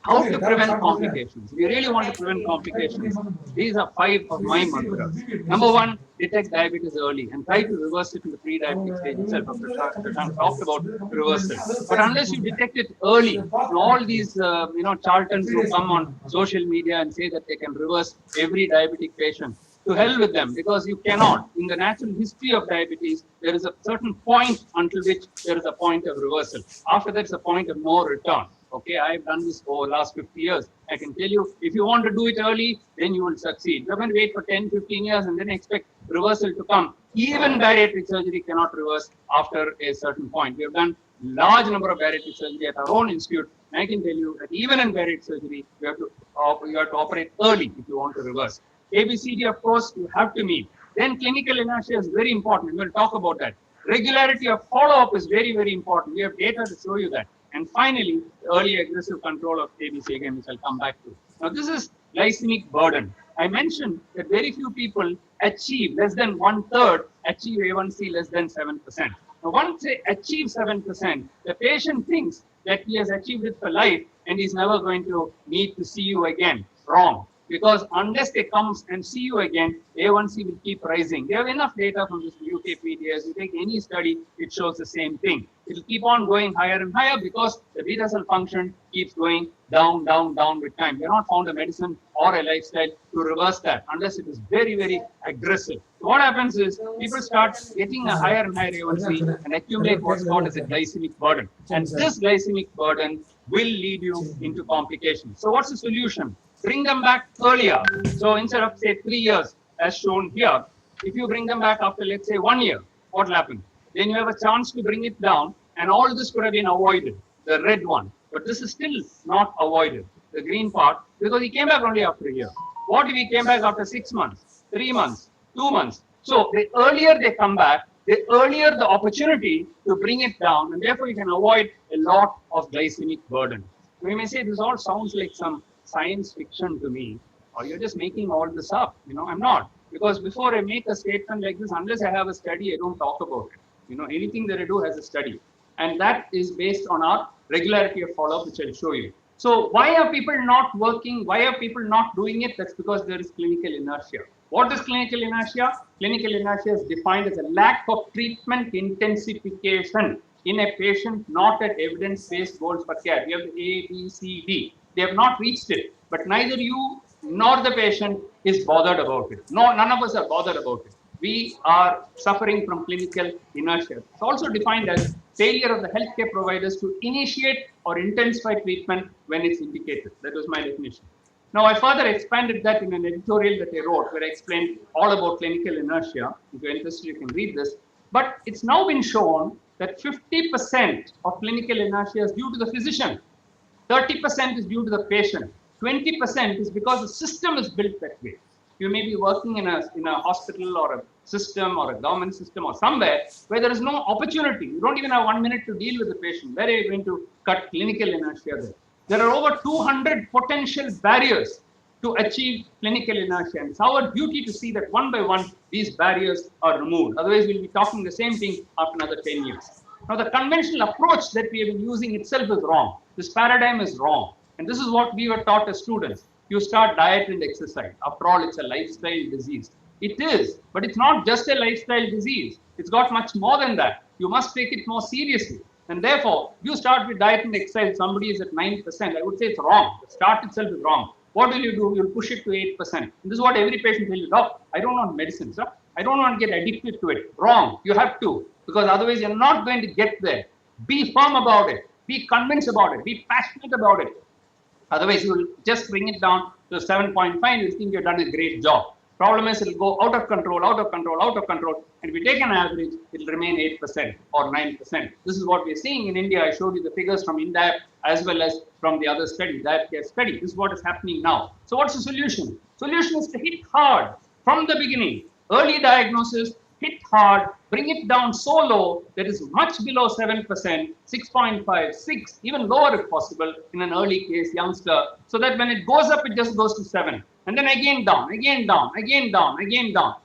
How to prevent complications? We really want to prevent complications. These are 5 of my mantras. Number 1, detect diabetes early and try to reverse it in the pre-diabetic stage itself. Dr. Shashank talked about reversal. But unless you detect it early, all these charlatans who come on social media and say that they can reverse every diabetic patient, to hell with them, because you cannot. In the natural history of diabetes, there is a certain point until which there is a point of reversal. After that, it's a point of no return. Okay, I've done this for the last 50 years. I can tell you, if you want to do it early, then you will succeed. You're going to wait for 10, 15 years and then expect reversal to come. Even bariatric surgery cannot reverse after a certain point. We have done large number of bariatric surgery at our own institute. And I can tell you that even in bariatric surgery, you have to operate early if you want to reverse. ABCD, of course, you have to meet. Then clinical inertia is very important. We'll talk about that. Regularity of follow-up is very, very important. We have data to show you that. And finally, early aggressive control of ABC again, which I'll come back to. Now, this is glycemic burden. I mentioned that very few people achieve less than 1/3 achieve A1C less than 7%. Now, once they achieve 7%, the patient thinks that he has achieved it for life and he's never going to need to see you again. Wrong. Because unless they come and see you again, A1C will keep rising. They have enough data from this UK PDS. You take any study, it shows the same thing. It will keep on going higher and higher because the beta cell function keeps going down, down, down with time. We have not found a medicine or a lifestyle to reverse that unless it is very, very aggressive. So what happens is people start getting a higher and higher A1C and accumulate what's called as a glycemic burden. And this glycemic burden will lead you into complications. So what's the solution? Bring them back earlier. So instead of say 3 years, as shown here, if you bring them back after let's say 1 year, what will happen? Then you have a chance to bring it down, and all this could have been avoided, the red one. But this is still not avoided, the green part, because he came back only after a year. What if he came back after 6 months, 3 months, 2 months? So the earlier they come back, the earlier the opportunity to bring it down, and therefore you can avoid a lot of glycemic burden. We may say this all sounds like some science fiction to me, or you're just making all this up. I'm not. Because before I make a statement like this, unless I have a study, I don't talk about it. Anything that I do has a study. And that is based on our regularity of follow-up, which I'll show you. So why are people not working? Why are people not doing it? That's because there is clinical inertia. What is clinical inertia? Clinical inertia is defined as a lack of treatment intensification in a patient not at evidence-based goals for care. We have the A, B, C, D. They have not reached it, but neither you nor the patient is bothered about it. No, none of us are bothered about it. We are suffering from clinical inertia. It's also defined as failure of the healthcare providers to initiate or intensify treatment when it's indicated. That was my definition. Now, I further expanded that in an editorial that I wrote where I explained all about clinical inertia. If you're interested, you can read this. But it's now been shown that 50% of clinical inertia is due to the physician. 30% is due to the patient. 20% is because the system is built that way. You may be working in a hospital or a system or a government system or somewhere where there is no opportunity. You don't even have 1 minute to deal with the patient. Where are you going to cut clinical inertia there? There are over 200 potential barriers to achieve clinical inertia. And it's our duty to see that one by one, these barriers are removed. Otherwise, we'll be talking the same thing after another 10 years. Now, the conventional approach that we have been using itself is wrong. This paradigm is wrong. And this is what we were taught as students. you start diet and exercise. After all, it's a lifestyle disease. It is, but it's not just a lifestyle disease. It's got much more than that. You must take it more seriously. And therefore, you start with diet and exercise. Somebody is at 9%. I would say it's wrong. The start itself is wrong. What will you do? You'll push it to 8%. And this is what every patient tells you, doc, I don't want medicine, sir. I don't want to get addicted to it. Wrong. You have to, because otherwise you're not going to get there. Be firm about it. Be convinced about it. Be passionate about it. Otherwise, you will just bring it down to 7.5. You think you've done a great job. Problem is, it will go out of control, out of control, out of control. And if we take an average, it will remain 8% or 9%. This is what we're seeing in India. I showed you the figures from INDAP as well as from the other study, that study. This is what is happening now. So what's the solution? Solution is to hit hard from the beginning. Early diagnosis, hit hard, bring it down so low that is much below 7%, 6.5, 6, even lower if possible in an early case youngster, so that when it goes up, it just goes to 7. And then again down, again down, again down, again down.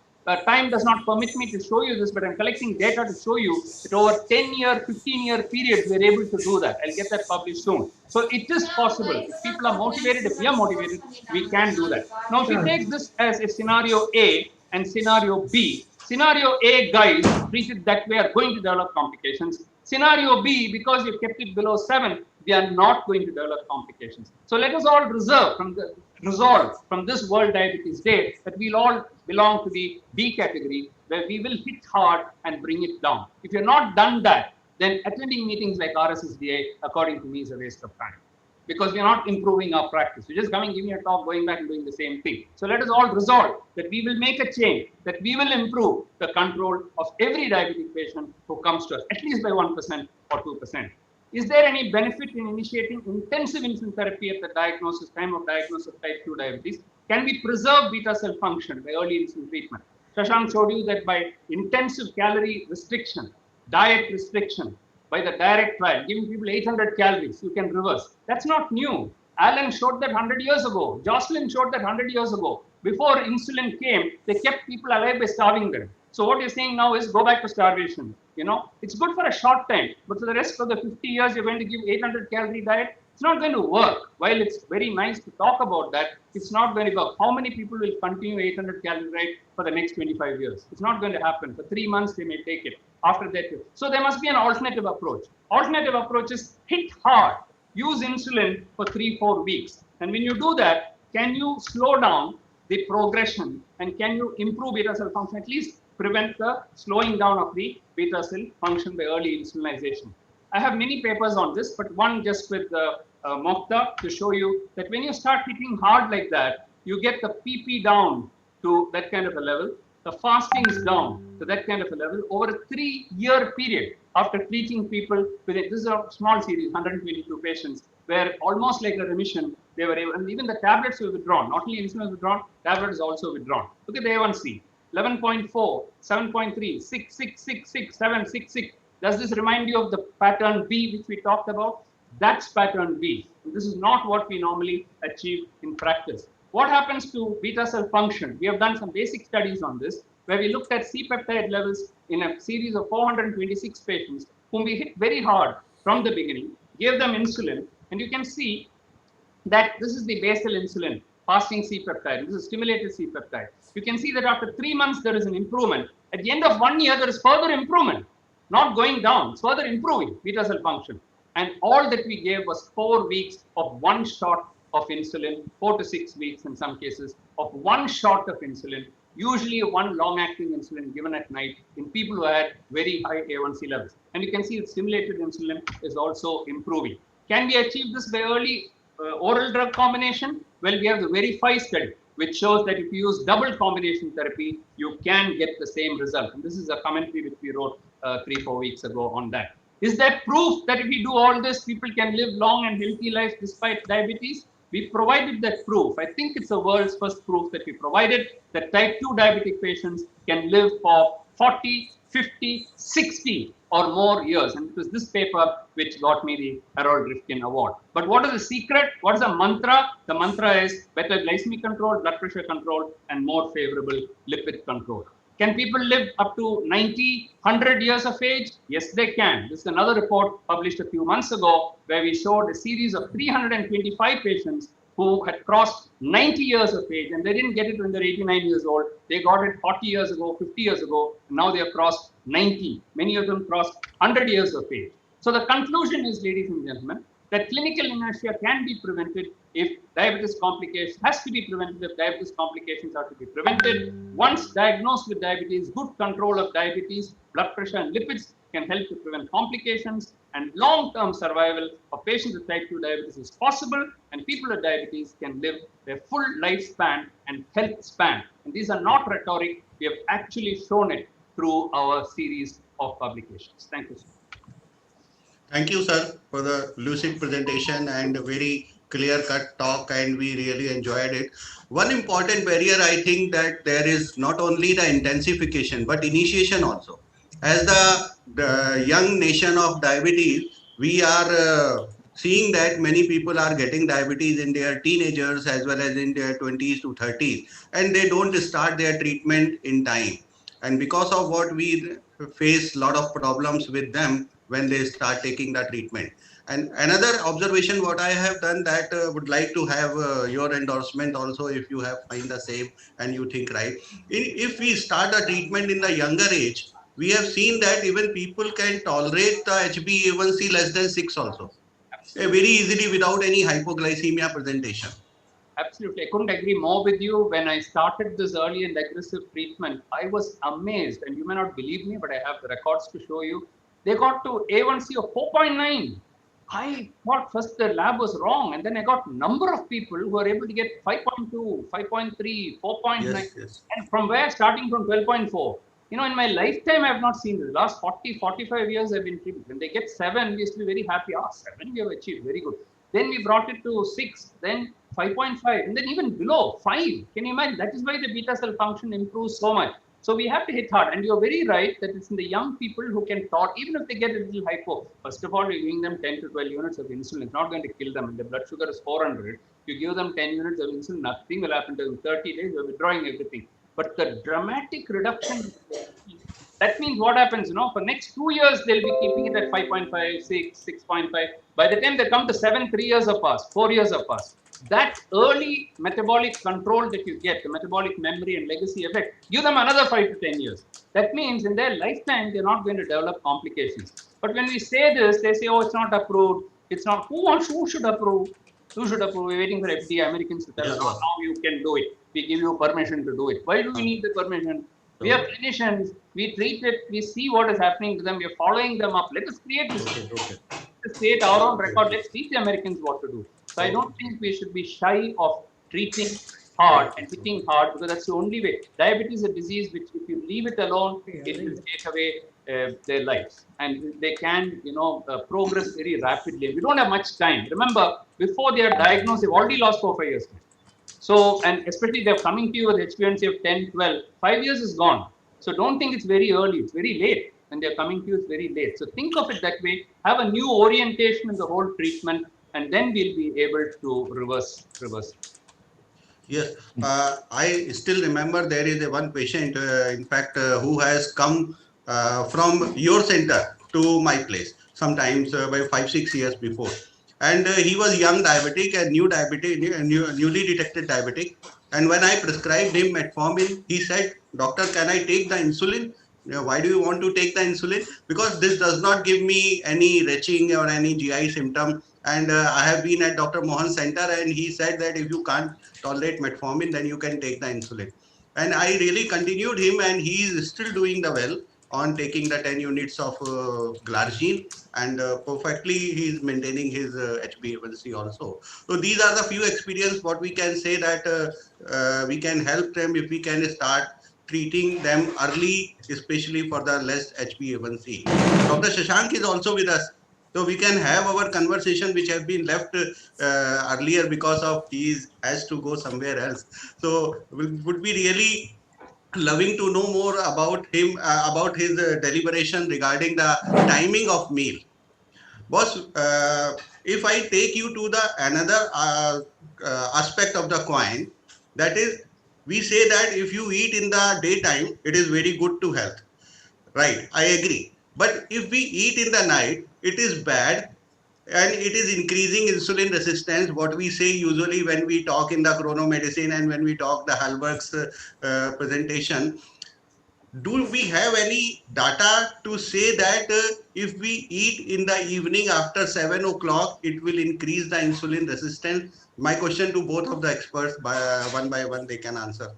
Time does not permit me to show you this, but I'm collecting data to show you that over 10-year, 15-year periods, we're able to do that. I'll get that published soon. So it is possible. If people are motivated, if we are motivated, we can do that. Now, if we take this as a scenario A and scenario B, scenario A guys treated that way are going to develop complications. Scenario B, because you've kept it below 7, we are not going to develop complications. So let us all resolve from this World Diabetes Day that we'll all belong to the B category, where we will hit hard and bring it down. If you're not done that, then attending meetings like RSSDI, according to me, is a waste of time, because we're not improving our practice. We're just coming, giving a talk, going back and doing the same thing. So let us all resolve that we will make a change, that we will improve the control of every diabetic patient who comes to us, at least by 1% or 2%. Is there any benefit in initiating intensive insulin therapy at the time of diagnosis of type 2 diabetes? Can we preserve beta cell function by early insulin treatment? Shashank showed you that by intensive calorie restriction, diet restriction, by the direct trial, giving people 800 calories, you can reverse. That's not new. Alan showed that 100 years ago. Jocelyn showed that 100 years ago. Before insulin came, they kept people alive by starving them. So what you're saying now is go back to starvation. You know, it's good for a short time, but for the rest of the 50 years, you're going to give 800 calorie diet. It's not going to work. While it's very nice to talk about that, it's not going to work. How many people will continue 800 calorie diet for the next 25 years? It's not going to happen. For 3 months, they may take it. After that, so there must be an alternative approach. Alternative approach is hit hard. Use insulin for 3-4 weeks. And when you do that, can you slow down the progression and can you improve beta cell function, at least prevent the slowing down of the beta cell function by early insulinization? I have many papers on this, but one just with Mokta to show you that when you start hitting hard like that, you get the PP down to that kind of a level, the fasting is down to that kind of a level over a 3-year period after treating people with it. This is a small series, 122 patients, where almost like a remission, they were able, and even the tablets were withdrawn. Not only insulin was withdrawn, tablet is also withdrawn. Look at the A1C, 11.4, 7.3, 6, 6, 6, 6, 7, 6, 6. Does this remind you of the pattern B, which we talked about? That's pattern B. This is not what we normally achieve in practice. What happens to beta cell function? We have done some basic studies on this, where we looked at C-peptide levels in a series of 426 patients, whom we hit very hard from the beginning, gave them insulin, and you can see that this is the basal insulin, fasting C-peptide. This is stimulated C-peptide. You can see that after 3 months, there is an improvement. At the end of 1 year, there is further improvement, not going down, it's further improving beta cell function. And all that we gave was 4 weeks of one shot of insulin, 4 to 6 weeks in some cases, of one shot of insulin, usually one long-acting insulin given at night in people who had very high A1C levels. And you can see that stimulated insulin is also improving. Can we achieve this by early oral drug combination? Well, we have the Verify study, which shows that if you use double combination therapy, you can get the same result. And this is a commentary which we wrote 3-4 weeks ago on that. Is there proof that if we do all this, people can live long and healthy lives despite diabetes? We provided that proof. I think it's the world's first proof that we provided that type 2 diabetic patients can live for 40, 50, 60 or more years. And it was this paper which got me the Harold Rifkin Award. But what is the secret? What is the mantra? The mantra is better glycemic control, blood pressure control, and more favorable lipid control. Can people live up to 90, 100 years of age? Yes, they can. This is another report published a few months ago where we showed a series of 325 patients who had crossed 90 years of age, and they didn't get it when they're 89 years old. They got it 40 years ago, 50 years ago, and now they have crossed 90. Many of them crossed 100 years of age. So the conclusion is, ladies and gentlemen, that clinical inertia can be prevented if diabetes complications has to be prevented if diabetes complications are to be prevented. Once diagnosed with diabetes, good control of diabetes, blood pressure and lipids can help to prevent complications, and long-term survival of patients with type 2 diabetes is possible, and people with diabetes can live their full lifespan and health span. And these are not rhetoric. We have actually shown it through our series of publications. Thank you, sir. Thank you, sir, for the lucid presentation and a very clear-cut talk, and we really enjoyed it. One important barrier, I think, that there is not only the intensification, but initiation also. As the young nation of diabetes, we are seeing that many people are getting diabetes in their teenagers as well as in their 20s to 30s, and they don't start their treatment in time. And because of what we face a lot of problems with them when they start taking the treatment. And another observation what I have done that would like to have your endorsement also if you have find the same and you think right. If we start a treatment in the younger age, we have seen that even people can tolerate the HbA1c less than 6 also. Very easily without any hypoglycemia presentation. Absolutely. I couldn't agree more with you. When I started this early and aggressive treatment, I was amazed, and you may not believe me, but I have the records to show you. They got to A1C of 4.9. I thought first the lab was wrong, and then I got number of people who were able to get 5.2, 5.3, 4.9, Yes, yes. and from where? Starting from 12.4. You know, in my lifetime, I have not seen this. The last 40, 45 years, I've been treated. When they get 7, we used to be very happy. 7 we have achieved, very good. Then we brought it to 6, then 5.5, and then even below 5. Can you imagine? That is why the beta cell function improves so much. So we have to hit hard. And you're very right that it's in the young people who can talk, even if they get a little hypo. First of all, we're giving them 10 to 12 units of insulin. It's not going to kill them. And the blood sugar is 400. You give them 10 units of insulin, nothing will happen to them. 30 days, you're withdrawing everything. But the dramatic reduction, that means what happens, you know, for next 2 years, they'll be keeping it at 5.5, 6, 6.5. By the time they come to 7, 3 years have passed, 4 years have passed. That early metabolic control that you get, the metabolic memory and legacy effect, give them another 5 to 10 years. That means in their lifetime, they're not going to develop complications. But when we say this, they say, oh, it's not approved. It's not, who should approve? Who should approve? We're waiting for FDA, Americans to tell us, oh, now you can do it. We give you permission to do it. Why do we need the permission? We are clinicians. We treat it. We see what is happening to them. We are following them up. Let us create this. Let's create our own record. Let's teach the Americans what to do. So I don't think we should be shy of treating hard and hitting hard, because that's the only way. Diabetes is a disease which, if you leave it alone, it will take away their lives, and they can, you know, progress very rapidly. We don't have much time. Remember, before they are diagnosed, they've already lost 4 or 5 years. So, and especially they're coming to you with HbA1c of 10, 12, 5 years is gone. So don't think it's very early, it's very late. When they're coming to you, it's very late. So think of it that way, have a new orientation in the whole treatment, and then we'll be able to reverse. Yes, I still remember there is one patient, in fact, who has come from your center to my place, sometimes by 5, 6 years before. And he was young diabetic and new diabetic, newly detected diabetic. And when I prescribed him metformin, he said, "Doctor, can I take the insulin?" Why do you want to take the insulin? Because this does not give me any retching or any GI symptom. And I have been at Dr. Mohan center, and he said that if you can't tolerate metformin, then you can take the insulin. And I really continued him, and he is still doing the well on taking the 10 units of glargine, and perfectly he is maintaining his HbA1c also. So these are the few experience what we can say that we can help them if we can start treating them early, especially for the less HbA1c. Dr. Shashank is also with us. So we can have our conversation which have been left earlier because of he has to go somewhere else. So would be really loving to know more about him, about his deliberation regarding the timing of meal. Boss, if I take you to the another aspect of the coin, that is, we say that if you eat in the daytime, it is very good to health. Right, I agree. But if we eat in the night, it is bad and it is increasing insulin resistance. What we say usually when we talk in the chronomedicine and when we talk the Hallberg's presentation, do we have any data to say that if we eat in the evening after 7 o'clock, it will increase the insulin resistance? My question to both of the experts, by one, they can answer.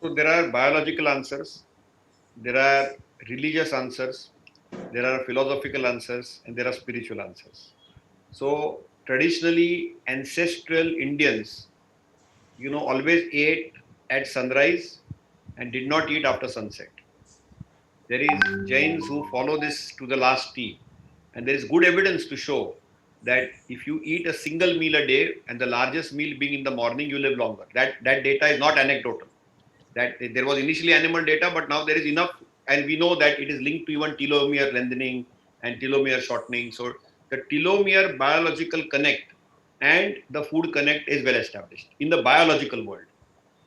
So there are biological answers, there are religious answers, there are philosophical answers, and there are spiritual answers. So traditionally, ancestral Indians, always ate at sunrise and did not eat after sunset. There is Jains who follow this to the last T, and there is good evidence to show that if you eat a single meal a day and the largest meal being in the morning, you live longer. That data is not anecdotal. That there was initially animal data, but now there is enough, and we know that it is linked to even telomere lengthening and telomere shortening. So the telomere biological connect and the food connect is well established in the biological world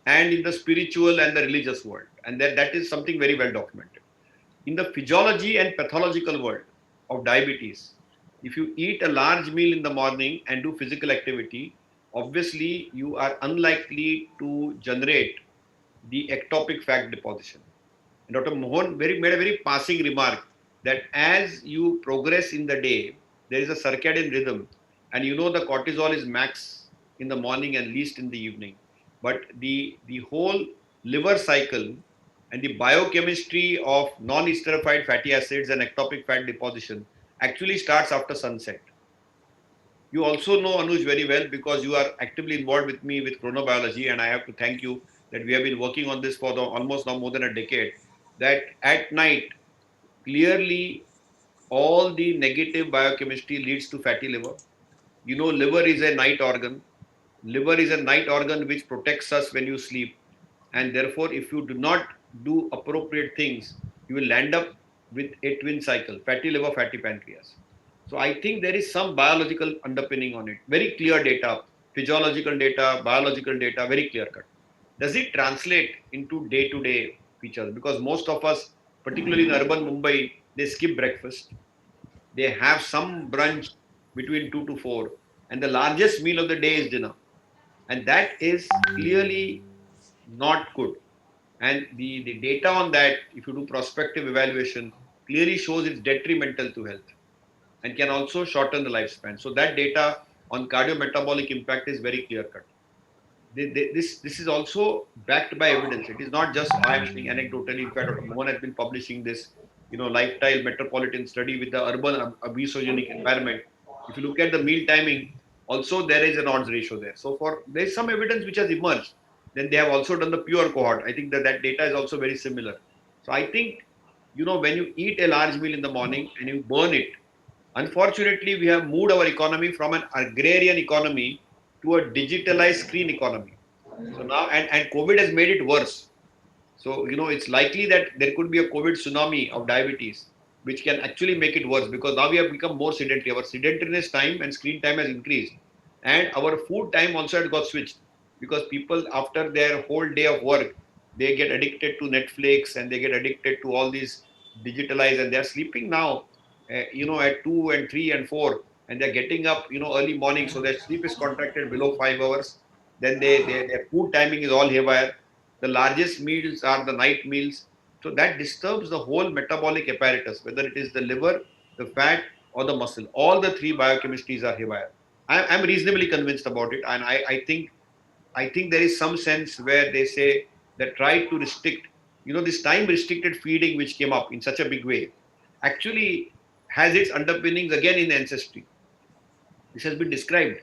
and in the spiritual and the religious world, and that is something very well documented. In the physiology and pathological world of diabetes, if you eat a large meal in the morning and do physical activity, obviously you are unlikely to generate the ectopic fat deposition. And Dr. Mohan made a very passing remark that as you progress in the day, there is a circadian rhythm, and the cortisol is max in the morning and least in the evening. But the whole liver cycle and the biochemistry of non-esterified fatty acids and ectopic fat deposition actually starts after sunset. You also know Anuj very well because you are actively involved with me with chronobiology, and I have to thank you that we have been working on this for almost now more than a decade. That at night, clearly, all the negative biochemistry leads to fatty liver. Liver is a night organ. Liver is a night organ which protects us when you sleep, and therefore, if you do not do appropriate things, you will land up with a twin cycle: fatty liver, fatty pancreas. So I think there is some biological underpinning on it. Very clear data, physiological data, biological data, very clear cut. Does it translate into day-to-day features? Because most of us, particularly in urban Mumbai, they skip breakfast. They have some brunch between 2 to 4, and the largest meal of the day is dinner. And that is clearly not good. And the data on that, if you do prospective evaluation, clearly shows it's detrimental to health and can also shorten the lifespan. So that data on cardiometabolic impact is very clear cut. This is also backed by evidence. It is not just I am saying anecdotally. In fact, Dr. Mohan has been publishing this, lifestyle metropolitan study with the urban obesogenic environment. If you look at the meal timing, also there is an odds ratio there. So there is some evidence which has emerged. Then they have also done the pure cohort. I think that data is also very similar. So I think, when you eat a large meal in the morning and you burn it, unfortunately, we have moved our economy from an agrarian economy to a digitalized screen economy. So now, and COVID has made it worse. So, it's likely that there could be a COVID tsunami of diabetes, which can actually make it worse because now we have become more sedentary. Our sedentariness time and screen time has increased. And our food time also has got switched because people, after their whole day of work, they get addicted to Netflix and they get addicted to all these digitalized, and they're sleeping now, at 2 and 3 and 4, and they're getting up, early morning. So their sleep is contracted below 5 hours. Then their food timing is all haywire. The largest meals are the night meals. So that disturbs the whole metabolic apparatus, whether it is the liver, the fat, or the muscle. All the three biochemistries are haywire. I'm reasonably convinced about it, and I think there is some sense where they say that try to restrict, this time restricted feeding which came up in such a big way, actually has its underpinnings again in ancestry. This has been described,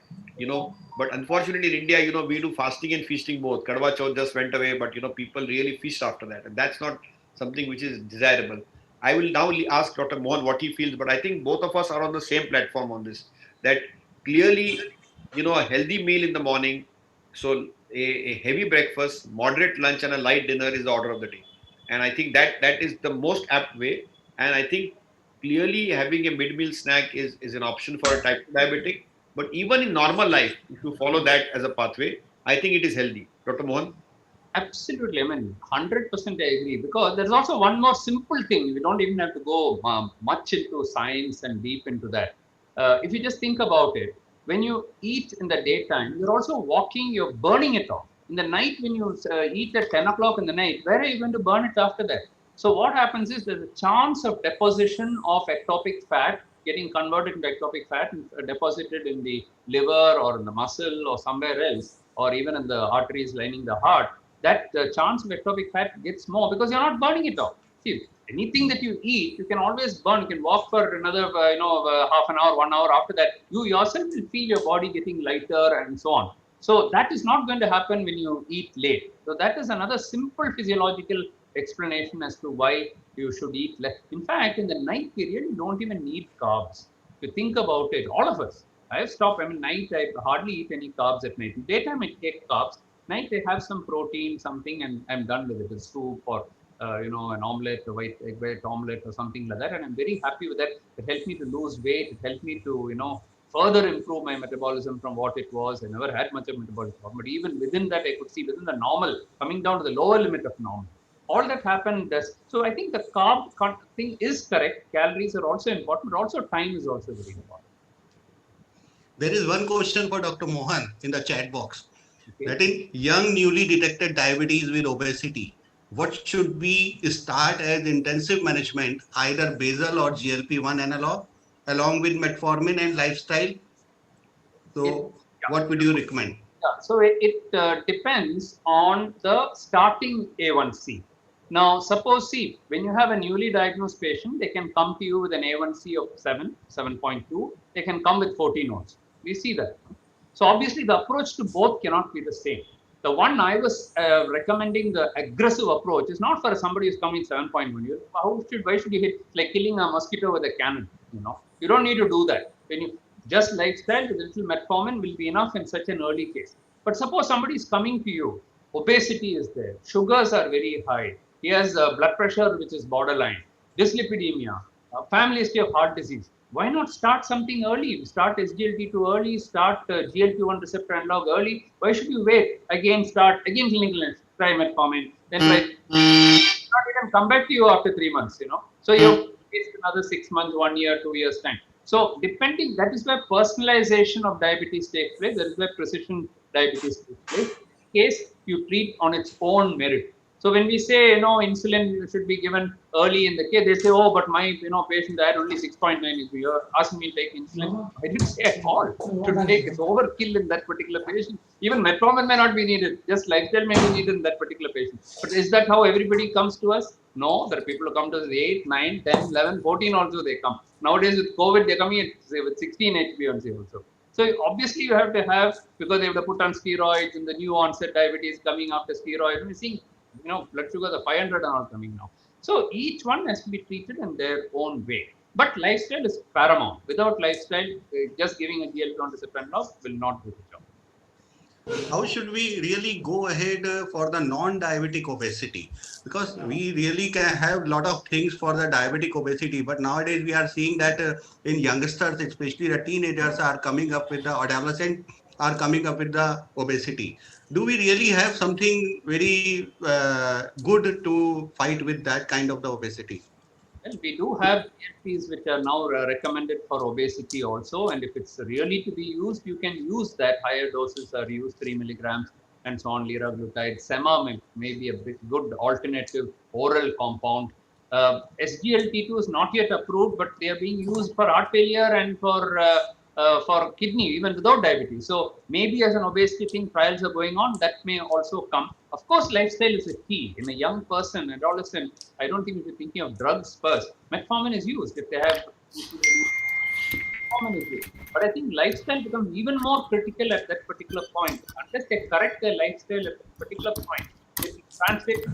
but unfortunately in India, we do fasting and feasting both. Kadwa Chauth just went away, but people really feast after that, and that's not something which is desirable. I will now ask Dr. Mohan what he feels, but I think both of us are on the same platform on this. That clearly, a healthy meal in the morning, so a heavy breakfast, moderate lunch, and a light dinner is the order of the day. And I think that is the most apt way. And I think clearly having a mid-meal snack is an option for a type 2 diabetic. But even in normal life, if you follow that as a pathway, I think it is healthy. Dr. Mohan? Absolutely. I mean, 100% I agree. Because there's also one more simple thing. We don't even have to go much into science and deep into that. If you just think about it, when you eat in the daytime, you're also walking, you're burning it off. In the night, when you eat at 10 o'clock in the night, where are you going to burn it after that? So what happens is there's a chance of deposition of ectopic fat getting converted into ectopic fat and deposited in the liver or in the muscle or somewhere else, or even in the arteries lining the heart. That the chance of ectopic fat gets more because you're not burning it off. See, anything that you eat, you can always burn. You can walk for another, half an hour, 1 hour. After that, you yourself will feel your body getting lighter and so on. So that is not going to happen when you eat late. So that is another simple physiological explanation as to why you should eat less. In fact, in the night period, you don't even need carbs. If you think about it, all of us, I have stopped. I mean, night, I hardly eat any carbs at night. In daytime, I take carbs. Night, I have some protein, something, and I'm done with it. A soup or an omelette, a white omelette or something like that. And I'm very happy with that. It helped me to lose weight. It helped me to, further improve my metabolism from what it was. I never had much of metabolism, but even within that, I could see within the normal, coming down to the lower limit of normal. All that happened does. So I think the carb thing is correct. Calories are also important, but also time is also very important. There is one question for Dr. Mohan in the chat box. Okay. That in young newly detected diabetes with obesity, what should we start as intensive management, either basal or GLP-1 analog, along with metformin and lifestyle? So what would you recommend? Yeah, so it depends on the starting A1C. Now, suppose, see, when you have a newly diagnosed patient, they can come to you with an A1C of 7, 7.2. They can come with 14 also. We see that. So obviously, the approach to both cannot be the same. The one I was recommending, the aggressive approach, is not for somebody who's coming 7.1. Why should you hit, like killing a mosquito with a cannon? You don't need to do that. When you just lifestyle with a little metformin will be enough in such an early case. But suppose somebody is coming to you, obesity is there, sugars are very high, he has blood pressure which is borderline, dyslipidemia, family history of heart disease. Why not start something early? Start SGLT2 early, start GLP-1 receptor analog early. Why should you wait? Again, clinical, try metformin, then try. Not even come back to you after 3 months, So you waste another 6 months, 1 year, 2 years time. So depending, that is where personalization of diabetes takes place. That is where precision diabetes takes place. In case you treat on its own merit. So when we say, insulin should be given early in the case, they say, oh, but my, patient had only 6.9. You're asking me to take insulin. I didn't say at all. Should take, it's overkill in that particular patient. Even metformin may not be needed. Just lifestyle may be needed in that particular patient. But is that how everybody comes to us? No, there are people who come to us 8, 9, 10, 11, 14 also they come. Nowadays with COVID, they're coming at, say, with 16 HbA1c also. So obviously you have to have, because they have to put on steroids and the new onset diabetes coming after steroids. We're seeing, blood sugars are 500 are all coming now. So each one has to be treated in their own way. But lifestyle is paramount. Without lifestyle, just giving a GLP-1 receptor analog will not do the job. How should we really go ahead for the non-diabetic obesity? Because we really can have a lot of things for the diabetic obesity, but nowadays we are seeing that in youngsters, especially the teenagers, are coming up with the adolescents are coming up with the obesity. Do we really have something very good to fight with that kind of the obesity? Well, we do have GLPs which are now recommended for obesity also, and if it's really to be used, you can use that. Higher doses are used, 3 milligrams and so on, liraglutide. Sema may be a good alternative oral compound. SGLT2 is not yet approved, but they are being used for heart failure and for kidney, even without diabetes. So maybe as an obesity thing, trials are going on, that may also come. Of course, lifestyle is a key. In a young person, adolescent, I don't think if you're thinking of drugs first, metformin is used if they have metformin is used. But I think lifestyle becomes even more critical at that particular point. Unless they correct their lifestyle at that particular point, it will translate to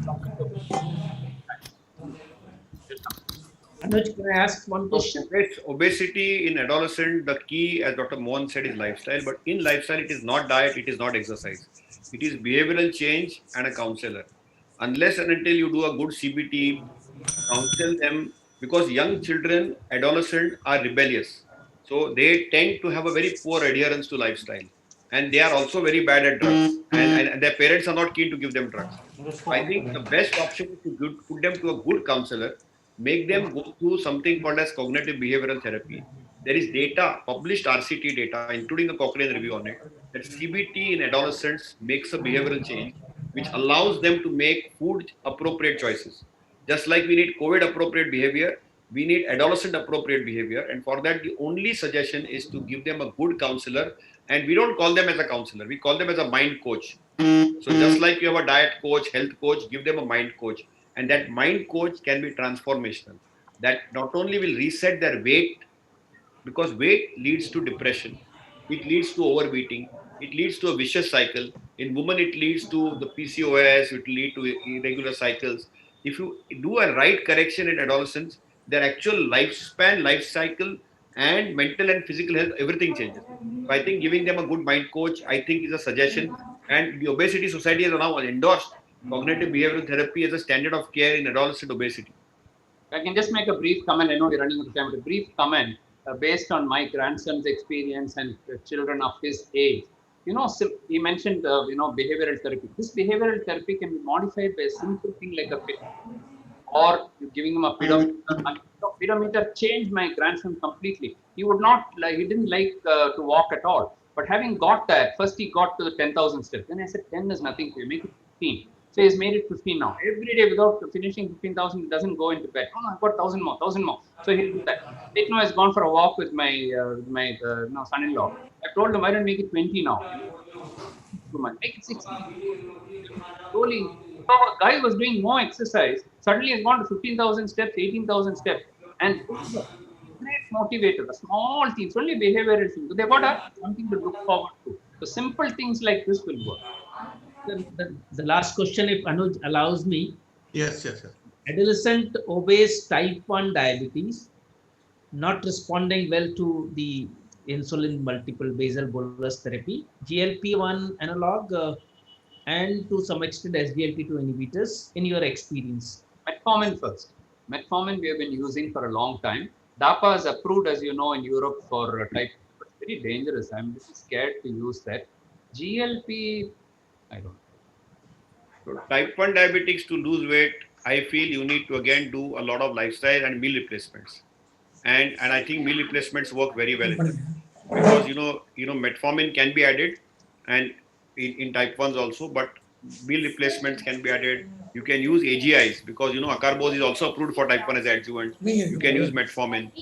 Anuj, can I ask one question? Yes, obesity in adolescent, the key, as Dr. Mohan said, is lifestyle. But in lifestyle, it is not diet, it is not exercise. It is behavioral change and a counselor. Unless and until you do a good CBT, counsel them, because young children, adolescents are rebellious. So they tend to have a very poor adherence to lifestyle. And they are also very bad at drugs. And their parents are not keen to give them drugs. I think the best option is to put them to a good counselor, make them go through something called as cognitive behavioral therapy, there is data, published RCT data, including the Cochrane review on it, that CBT in adolescents makes a behavioral change which allows them to make food appropriate choices. Just like we need COVID appropriate behavior, we need adolescent appropriate behavior. And for that, the only suggestion is to give them a good counselor. And we don't call them as a counselor, we call them as a mind coach. So just like you have a diet coach, health coach, give them a mind coach. And that mind coach can be transformational. That not only will reset their weight, because weight leads to depression, it leads to overeating, it leads to a vicious cycle. In women, it leads to the PCOS, it lead to irregular cycles. If you do a right correction in adolescents, their actual lifespan, life cycle, and mental and physical health, everything changes. So I think giving them a good mind coach, I think, is a suggestion. And the Obesity Society has now endorsed cognitive behavioral therapy as a standard of care in adolescent obesity. I can just make a brief comment. I know we're running out of time, but a brief comment based on my grandson's experience and children of his age. He mentioned, behavioral therapy. This behavioral therapy can be modified by a simple thing like a pit, or you're giving him a pedometer. And pedometer changed my grandson completely. He would not like, he didn't like to walk at all. But having got that, first he got to the 10,000 steps. Then I said, 10 is nothing for you, make it 15. So he's made it 15 now. Every day without finishing 15,000, he doesn't go into bed. Oh, no, I've got 1,000 more, 1,000 more. So he'll do that. Right now, he's gone for a walk with my son-in-law. I told him, why don't make it 20 now? Make it 60. Slowly, so a guy was doing more exercise, suddenly has gone to 15,000 steps, 18,000 steps. And this is a great motivator, a small things, only behavioral things. So they've got something to look forward to. So simple things like this will work. The last question, if Anuj allows me. Yes, yes, yes. Adolescent obese type 1 diabetes, not responding well to the insulin multiple basal bolus therapy, GLP-1 analog, and to some extent SGLT2 inhibitors in your experience? Metformin first. Metformin we have been using for a long time. DAPA is approved, as you know, in Europe for type 2, but it's very dangerous. I'm a little scared to use that. GLP, I don't know. So type 1 diabetics, to lose weight, I feel you need to again do a lot of lifestyle and meal replacements. And I think meal replacements work very well in that, because metformin can be added, and in type 1s also, but meal replacements can be added. You can use AGIs, because acarbose is also approved for type 1 as adjuvant. You can use metformin.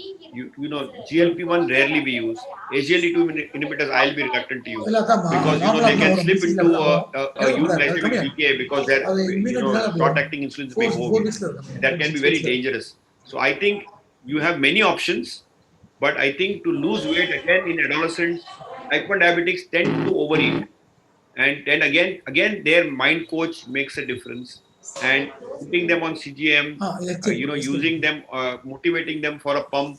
GLP-1 rarely we use. AGLT2 inhibitors I'll be reluctant to use, because they can slip into a euglycemic decay, because their short acting insulin is being overused. That can be very dangerous. So I think you have many options, but I think to lose weight again in adolescents, type 1 diabetics tend to overeat, and again their mind coach makes a difference. And putting them on CGM, using them, motivating them for a pump,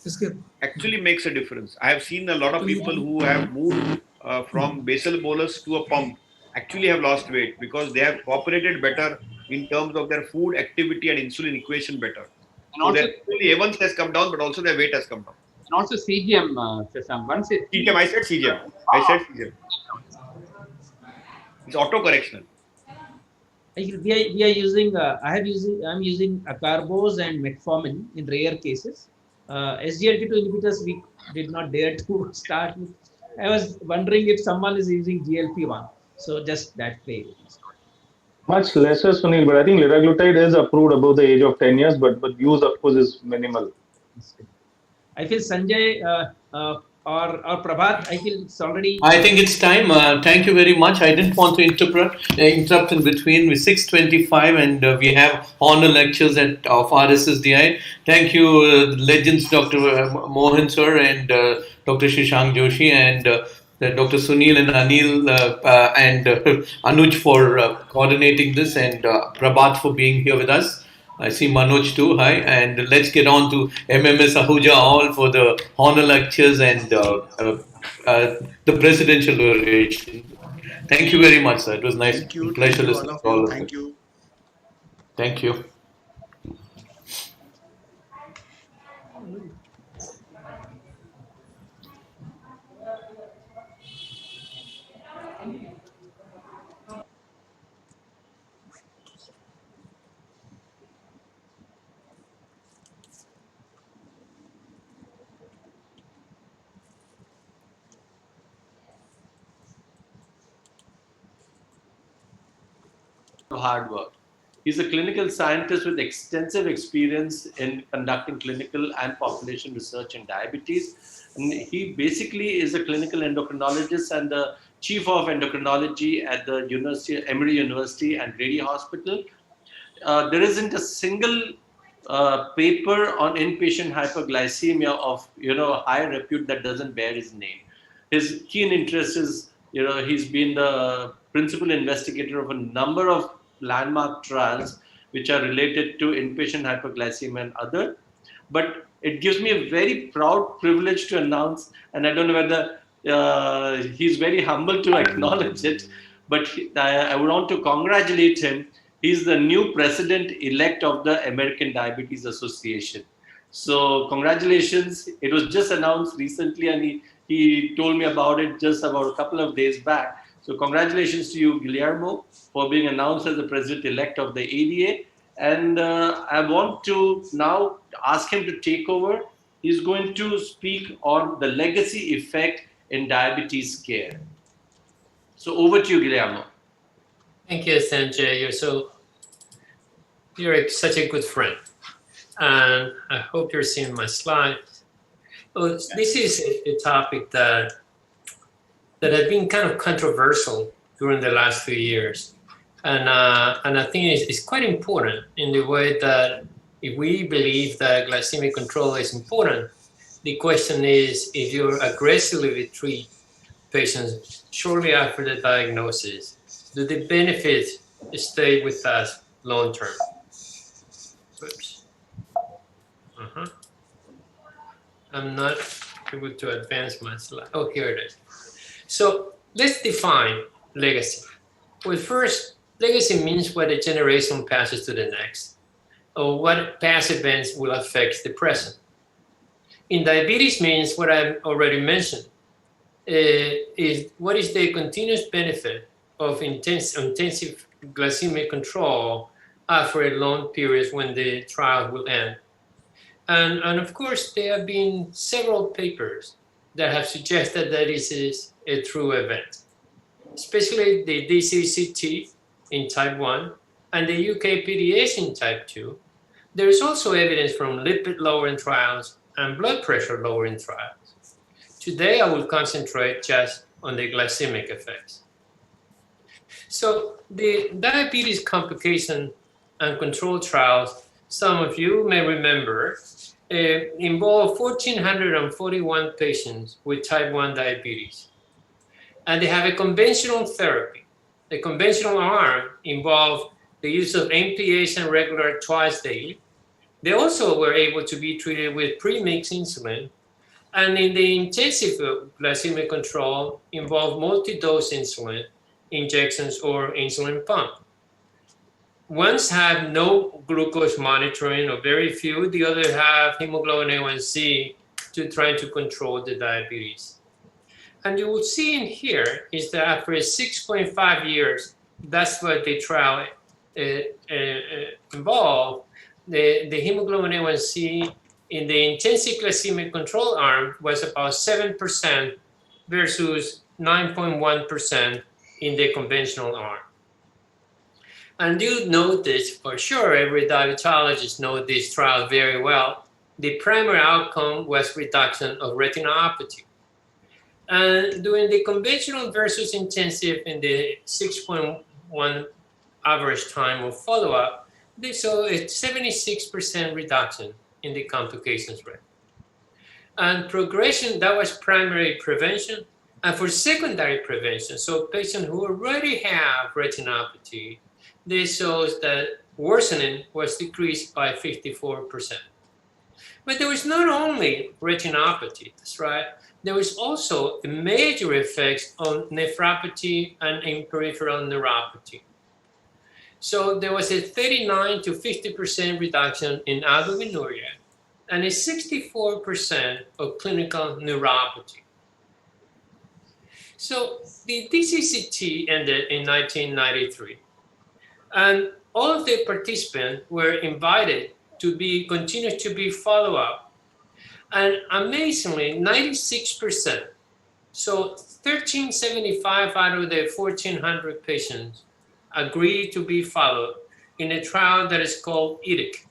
actually makes a difference. I have seen a lot of people who have moved from basal bolus to a pump actually have lost weight, because they have cooperated better in terms of their food activity and insulin equation better. And So also, their A1 has come down, but also their weight has come down. and also CGM, Shashank. Once it CGM, I said CGM. I said CGM. It's auto-correctional. We are using, I'm using acarbose and metformin in rare cases. SGLT2 inhibitors we did not dare to start with. I was wondering if someone is using GLP-1. So just that way. Much lesser, Sunil, but I think liraglutide is approved above the age of 10 years, but use, of course, is minimal. I feel Sanjay or Prabhat, I feel it's already. I think it's time. Thank you very much. I didn't want to interrupt in between. We're 6:25, and we have honor lectures of RSSDI. Thank you, legends, Dr. Mohan sir, and Dr. Shashank Joshi, and Dr. Sunil and Anil, and Anuj for coordinating this, and Prabhat for being here with us. I see Manoj too. Hi, and let's get on to MMS Ahuja all for the honor lectures and the presidential oration. Thank you very much, sir. It was nice, pleasure Thank you, all listening of to you. all of Thank you. you. Thank you. hard work. He's a clinical scientist with extensive experience in conducting clinical and population research in diabetes. And he basically is a clinical endocrinologist and the chief of endocrinology at the Emory University and Grady Hospital. There isn't a single paper on inpatient hyperglycemia of high repute that doesn't bear his name. His keen interest is he's been the principal investigator of a number of landmark trials which are related to inpatient hyperglycemia and other. But it gives me a very proud privilege to announce, and I don't know whether he's very humble to acknowledge it, but I would want to congratulate him. He's the new president-elect of the American Diabetes Association. So congratulations. It was just announced recently, and he told me about it just about a couple of days back. So congratulations to you, Guillermo, for being announced as the president-elect of the ADA. And I want to now ask him to take over. He's going to speak on the legacy effect in diabetes care. So over to you, Guillermo. Thank you, Sanjay. You're such a good friend. And I hope you're seeing my slides. Well, this is a topic that has been kind of controversial during the last few years. And I think it's quite important in the way that if we believe that glycemic control is important, the question is if you aggressively treat patients shortly after the diagnosis, do the benefits stay with us long term? Oops. I'm not able to advance my slide. Oh, here it is. So let's define legacy. Well, first, legacy means what a generation passes to the next, or what past events will affect the present. In diabetes means what I already mentioned, is what is the continuous benefit of intensive glycemic control after a long period when the trial will end. And of course, there have been several papers that have suggested that this is a true event, especially the DCCT in type 1 and the UK PDS in type 2. There is also evidence from lipid lowering trials and blood pressure lowering trials. Today, I will concentrate just on the glycemic effects. So the diabetes complication and control trials, some of you may remember, involve 1,441 patients with type 1 diabetes. And they have a conventional therapy. The conventional arm involved the use of NPH and regular twice daily. They also were able to be treated with pre-mixed insulin. And in the intensive glycemic control involved multi-dose insulin injections or insulin pump. Ones have no glucose monitoring or very few, the others have hemoglobin A1C to try to control the diabetes. And you will see in here is that after 6.5 years, that's what the trial involved, the hemoglobin A1C in the intensive glycemic control arm was about 7% versus 9.1% in the conventional arm. And you know this for sure, every diabetologist knows this trial very well. The primary outcome was reduction of retinopathy. And during the conventional versus intensive in the 6.1 average time of follow-up, they saw a 76% reduction in the complications rate. And progression, that was primary prevention. And for secondary prevention, so patients who already have retinopathy, they saw that worsening was decreased by 54%. But there was not only retinopathy, that's right, there was also a major effects on nephropathy and in peripheral neuropathy. So there was a 39 to 50% reduction in albuminuria and a 64% of clinical neuropathy. So the DCCT ended in 1993, and all of the participants were invited to continue to be followed up. And amazingly, 96%, so 1,375 out of the 1,400 patients agreed to be followed in a trial that is called EDIC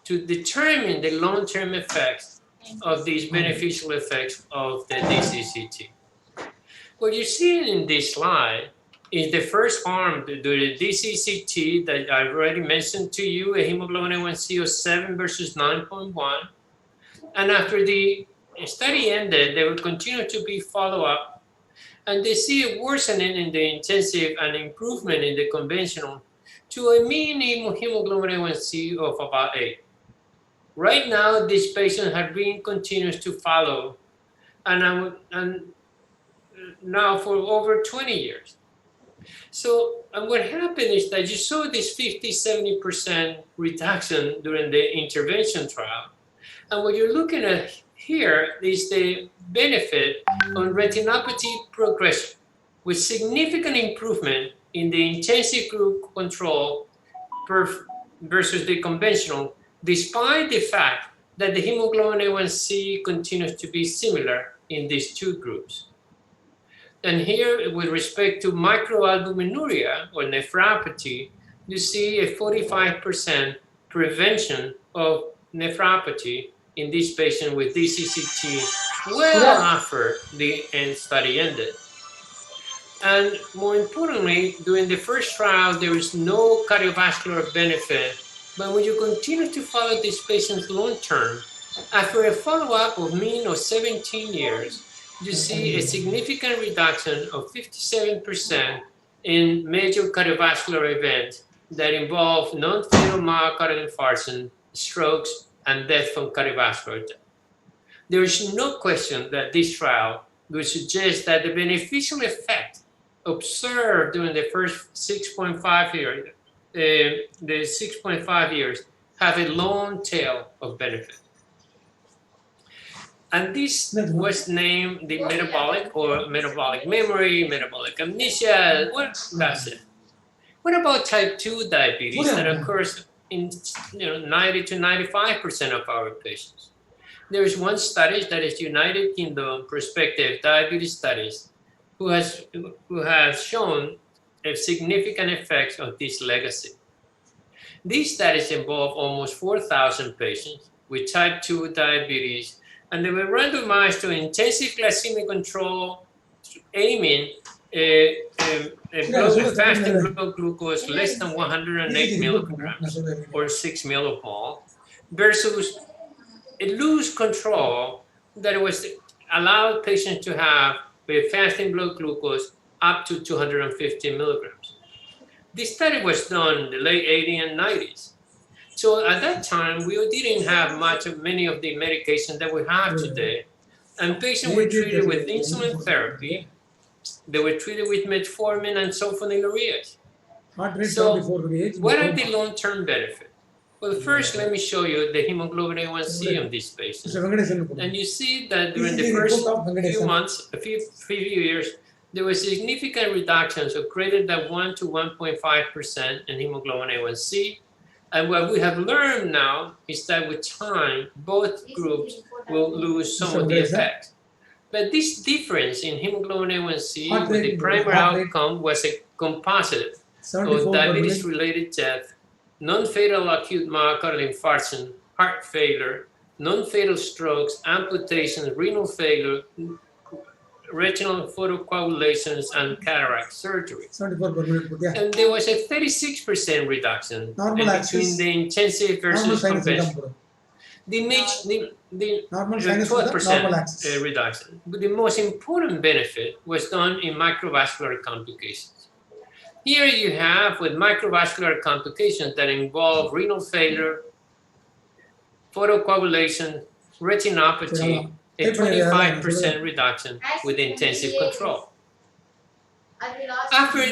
to determine the long-term effects of these beneficial effects of the DCCT. What you're seeing in this slide is the first arm, the DCCT that I've already mentioned to you, a hemoglobin A1C of 7 versus 9.1. And after the study ended, they would continue to be followed up, and they see a worsening in the intensive and improvement in the conventional to a mean hemoglobin A1C of about 8. Right now, these patients have been continuous to follow, and now for over 20 years. So what happened is that you saw this 50-70% reduction during the intervention trial. And what you're looking at here is the benefit on retinopathy progression with significant improvement in the intensive group control versus the conventional, despite the fact that the hemoglobin A1C continues to be similar in these two groups. And here, with respect to microalbuminuria or nephropathy, you see a 45% prevention of nephropathy in this patient with DCCT well after the study ended. And more importantly, during the first trial, there is no cardiovascular benefit. But when you continue to follow these patients long term, after a follow-up of mean of 17 years, you see a significant reduction of 57% in major cardiovascular events that involve non-fatal myocardial infarction, strokes, and death from cardiovascular death. There is no question that this trial would suggest that the beneficial effect observed during the first 6.5 years, the 6.5 years, have a long tail of benefit. And this was named the metabolic or metabolic memory, metabolic amnesia. Well, that's it. What about type 2 diabetes that occurs in 90 to 95% of our patients? There is one study that is United Kingdom Prospective Diabetes Studies who has shown a significant effects of this legacy. These studies involve almost 4,000 patients with type 2 diabetes, and they were randomized to intensive glycemic control, aiming a fasting blood glucose less than 108 milligrams or 6 millimole versus a loose control that was allowed patients to have a fasting blood glucose up to 250 milligrams. This study was done in the late 80s and 90s. So at that time, we didn't have many of the medications that we have today. And patients were treated with insulin therapy. They were treated with metformin and sulfonylureas. So what are the long-term benefits? Well, first, let me show you the hemoglobin A1C of these patients. And you see that during the first few months, a few years, there were significant reductions of greater than 1 to 1.5% in hemoglobin A1C. And what we have learned now is that with time, both groups will lose some of the effects. But this difference in hemoglobin A1C with the primary outcome was a composite of diabetes-related death, non-fatal acute myocardial infarction, heart failure, non-fatal strokes, amputations, renal failure, retinal photocoagulations, and cataract surgery. And there was a 36% reduction between the intensive versus conventional. The 12% reduction. But the most important benefit was done in microvascular complications. Here you have with microvascular complications that involve renal failure, photocoagulation, retinopathy, a 25% reduction with intensive control. After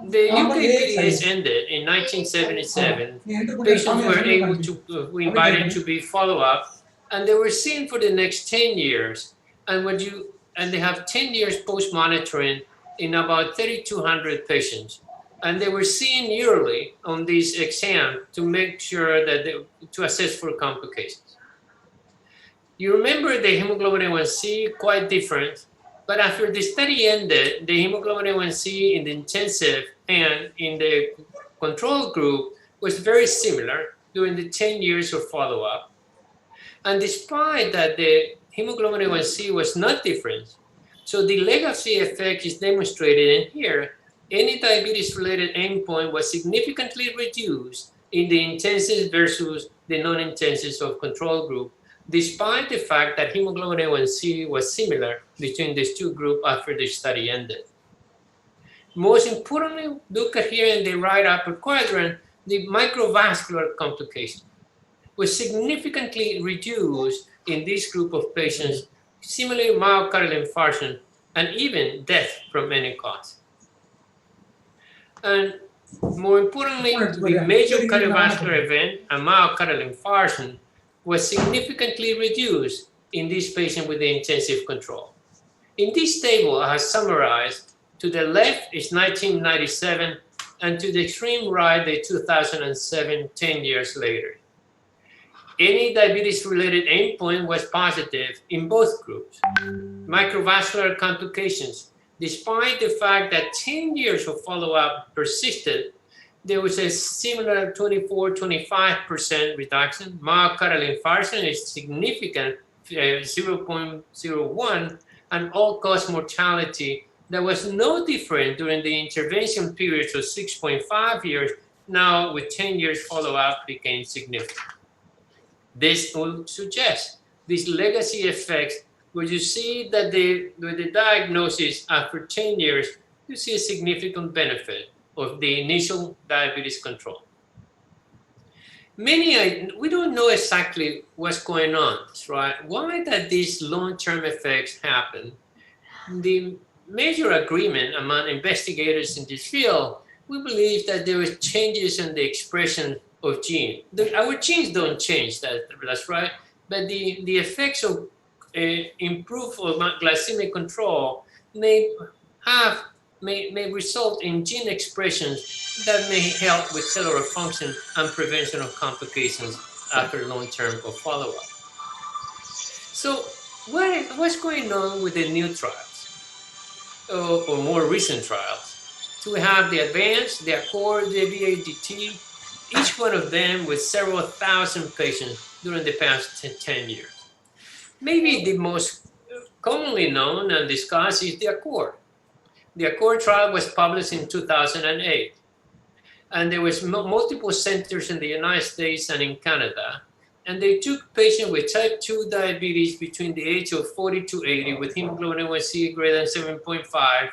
the UK PDS ended in 1977, patients were able to invited to be followed up, and they were seen for the next 10 years. And they have 10 years post-monitoring in about 3,200 patients. And they were seen yearly on this exam to make sure that to assess for complications. You remember the hemoglobin A1C, quite different, But after the study ended, the hemoglobin A1C in the intensive and in the control group was very similar during the 10 years of follow-up. And despite that the hemoglobin A1C was not different, so the legacy effect is demonstrated in here. Any diabetes-related endpoint was significantly reduced in the intensive versus the non-intensive of control group, despite the fact that hemoglobin A1C was similar between these two groups after the study ended. Most importantly, look at here in the right upper quadrant, the microvascular complication was significantly reduced in this group of patients, similarly myocardial infarction, and even death from any cause. And more importantly, the major cardiovascular event and myocardial infarction was significantly reduced in this patient with the intensive control. In this table, I have summarized, to the left is 1997, and to the extreme right, the 2007, 10 years later. Any diabetes-related endpoint was positive in both groups. Microvascular complications, despite the fact that 10 years of follow-up persisted, there was a similar 24-25% reduction. Myocardial infarction is significant, 0.01, and all-cause mortality that was no different during the intervention periods of 6.5 years, now with 10 years follow-up became significant. This will suggest these legacy effects where you see that with the diagnosis after 10 years, you see a significant benefit of the initial diabetes control. We don't know exactly what's going on, right? Why that these long-term effects happen? The major agreement among investigators in this field, we believe that there is changes in the expression of gene. Our genes don't change, that's right, but the effects of improved glycemic control may result in gene expressions that may help with cellular function and prevention of complications after long-term of follow-up. So what's going on with the new trials or more recent trials? So we have the Advanced, the Accord, the VADT, each one of them with several thousand patients during the past 10 years. Maybe the most commonly known and discussed is the Accord. The Accord trial was published in 2008, and there was multiple centers in the United States and in Canada, and they took patients with type 2 diabetes between the age of 40 to 80 with hemoglobin A1C greater than 7.5,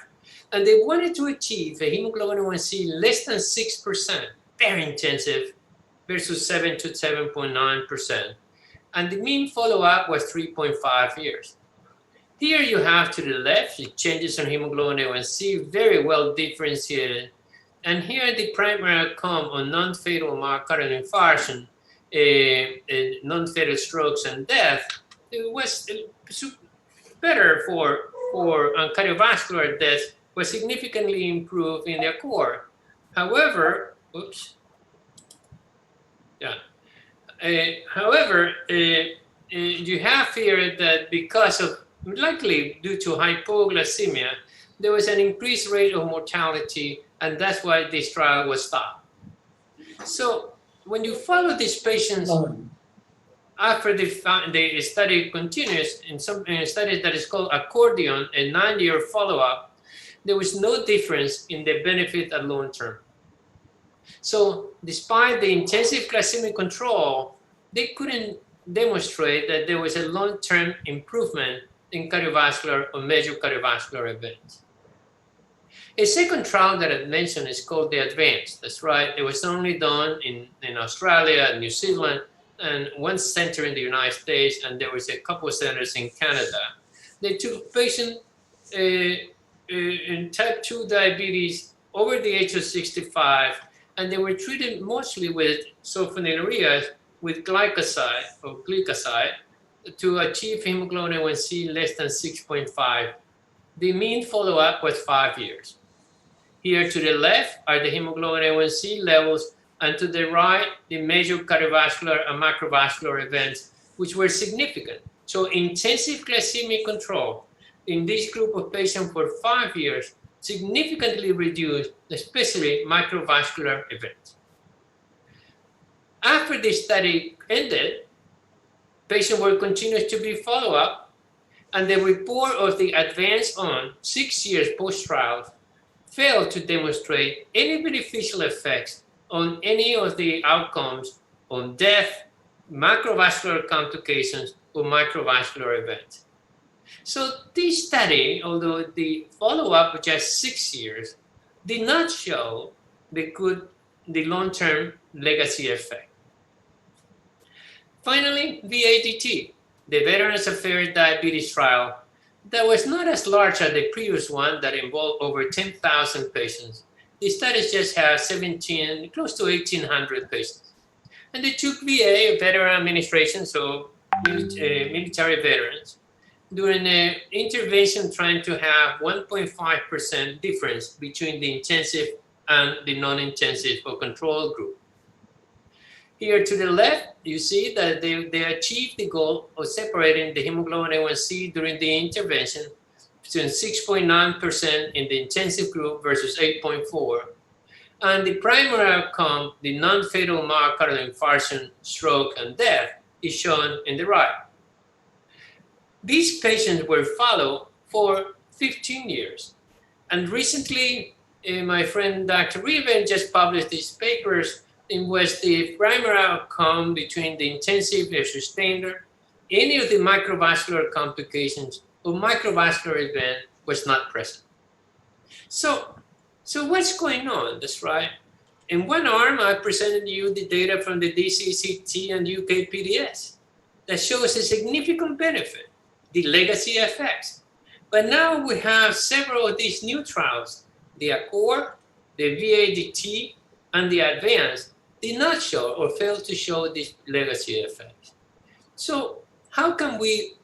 and they wanted to achieve a hemoglobin A1C less than 6%, very intensive, versus 7 to 7.9%. And the mean follow-up was 3.5 years. Here you have to the left, the changes in hemoglobin A1C, very well differentiated. And here the primary outcome on non-fatal myocardial infarction, non-fatal strokes and death, it was better for cardiovascular death, was significantly improved in the Accord. However, you have here that because of, likely due to hypoglycemia, there was an increased rate of mortality, and that's why this trial was stopped. So when you follow these patients after the study continues, in a study that is called Accordion, a 9-year follow-up, there was no difference in the benefit at long term. So despite the intensive glycemic control, they couldn't demonstrate that there was a long-term improvement in cardiovascular or major cardiovascular events. A second trial that I mentioned is called the Advanced. That's right, it was only done in Australia and New Zealand, and one center in the United States, and there was a couple of centers in Canada. They took patients in type 2 diabetes over the age of 65, and they were treated mostly with sulfonylureas with glycoside to achieve hemoglobin A1C less than 6.5. The mean follow-up was 5 years. Here to the left are the hemoglobin A1C levels, and to the right, the major cardiovascular and macrovascular events, which were significant. So intensive glycemic control in this group of patients for 5 years significantly reduced, especially microvascular events. After the study ended, patients were continued to be followed up, and the report of the advance on 6 years post-trial failed to demonstrate any beneficial effects on any of the outcomes on death, macrovascular complications, or microvascular events. So this study, although the follow-up was just 6 years, did not show the long-term legacy effect. Finally, VADT, the Veterans Affairs Diabetes Trial, that was not as large as the previous one that involved over 10,000 patients. The studies just have 17, close to 1,800 patients. And they took VA, Veteran Administration, so military veterans, during an intervention trying to have 1.5% difference between the intensive and the non-intensive or control group. Here to the left, you see that they achieved the goal of separating the hemoglobin A1C during the intervention between 6.9% in the intensive group versus 8.4%. And the primary outcome, the non-fatal myocardial infarction, stroke, and death, is shown in the right. These patients were followed for 15 years. And recently, my friend Dr. Riven just published these papers in which the primary outcome between the intensive versus standard, any of the microvascular complications or microvascular event was not present. So what's going on? That's right. In one arm, I presented you the data from the DCCT and UK-PDS that shows a significant benefit, the legacy effects. But now we have several of these new trials, the ACCORD, the VADT, and the ADVANCE, did not show or failed to show these legacy effects. So how can we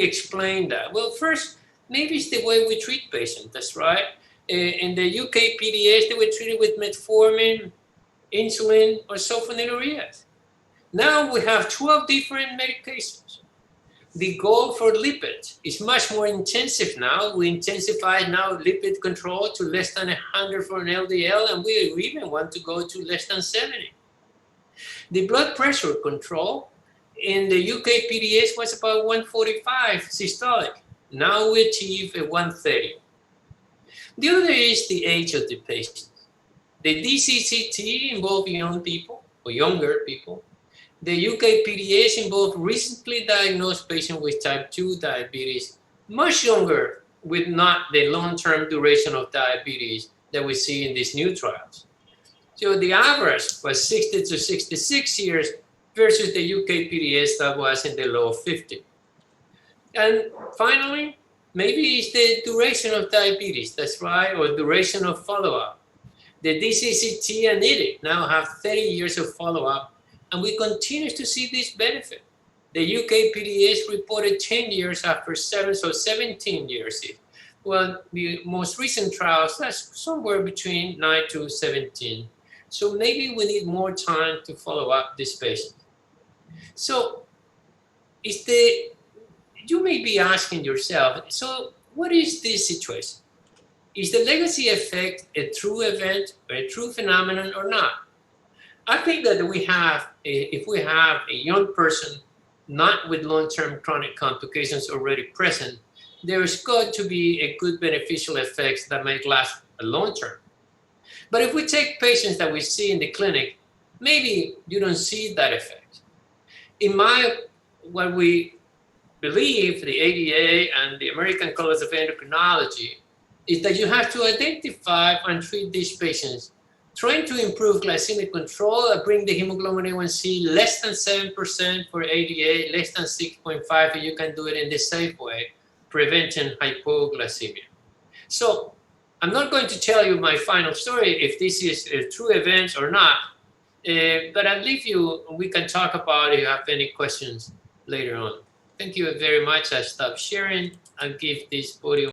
explain that? Well, first, maybe it's the way we treat patients, that's right. In the UK PDS, they were treated with metformin, insulin, or sulfonylureas. Now we have 12 different medications. The goal for lipids is much more intensive now. We intensify now lipid control to less than 100 for an LDL, and we even want to go to less than 70. The blood pressure control in the UK PDS was about 145 systolic. Now we achieve a 130. The other is the age of the patient. The DCCT involved young people or younger people. The UK PDS involved recently diagnosed patients with type 2 diabetes, much younger, with not the long-term duration of diabetes that we see in these new trials. So the average was 60 to 66 years versus the UK PDS that was in the low 50. And finally, maybe it's the duration of diabetes, that's right, or duration of follow-up. The DCCT and IDIC now have 30 years of follow-up, and we continue to see this benefit. The UK PDS reported 10 years after 17 years. Well, the most recent trials, that's somewhere between 9 to 17. So maybe we need more time to follow up this patient. So you may be asking yourself, so what is this situation? Is the legacy effect a true event or a true phenomenon or not? I think that if we have a young person not with long-term chronic complications already present, there is got to be a good beneficial effects that might last a long term. But if we take patients that we see in the clinic, maybe you don't see that effect. What we believe, the ADA and the American College of Endocrinology, is that you have to identify and treat these patients, trying to improve glycemic control and bring the hemoglobin A1C less than 7% for ADA, less than 6.5, and you can do it in the safe way, preventing hypoglycemia. So I'm not going to tell you my final story if this is a true event or not, but I'll leave you, we can talk about it if you have any questions later on. Thank you very much. I stop sharing and give this podium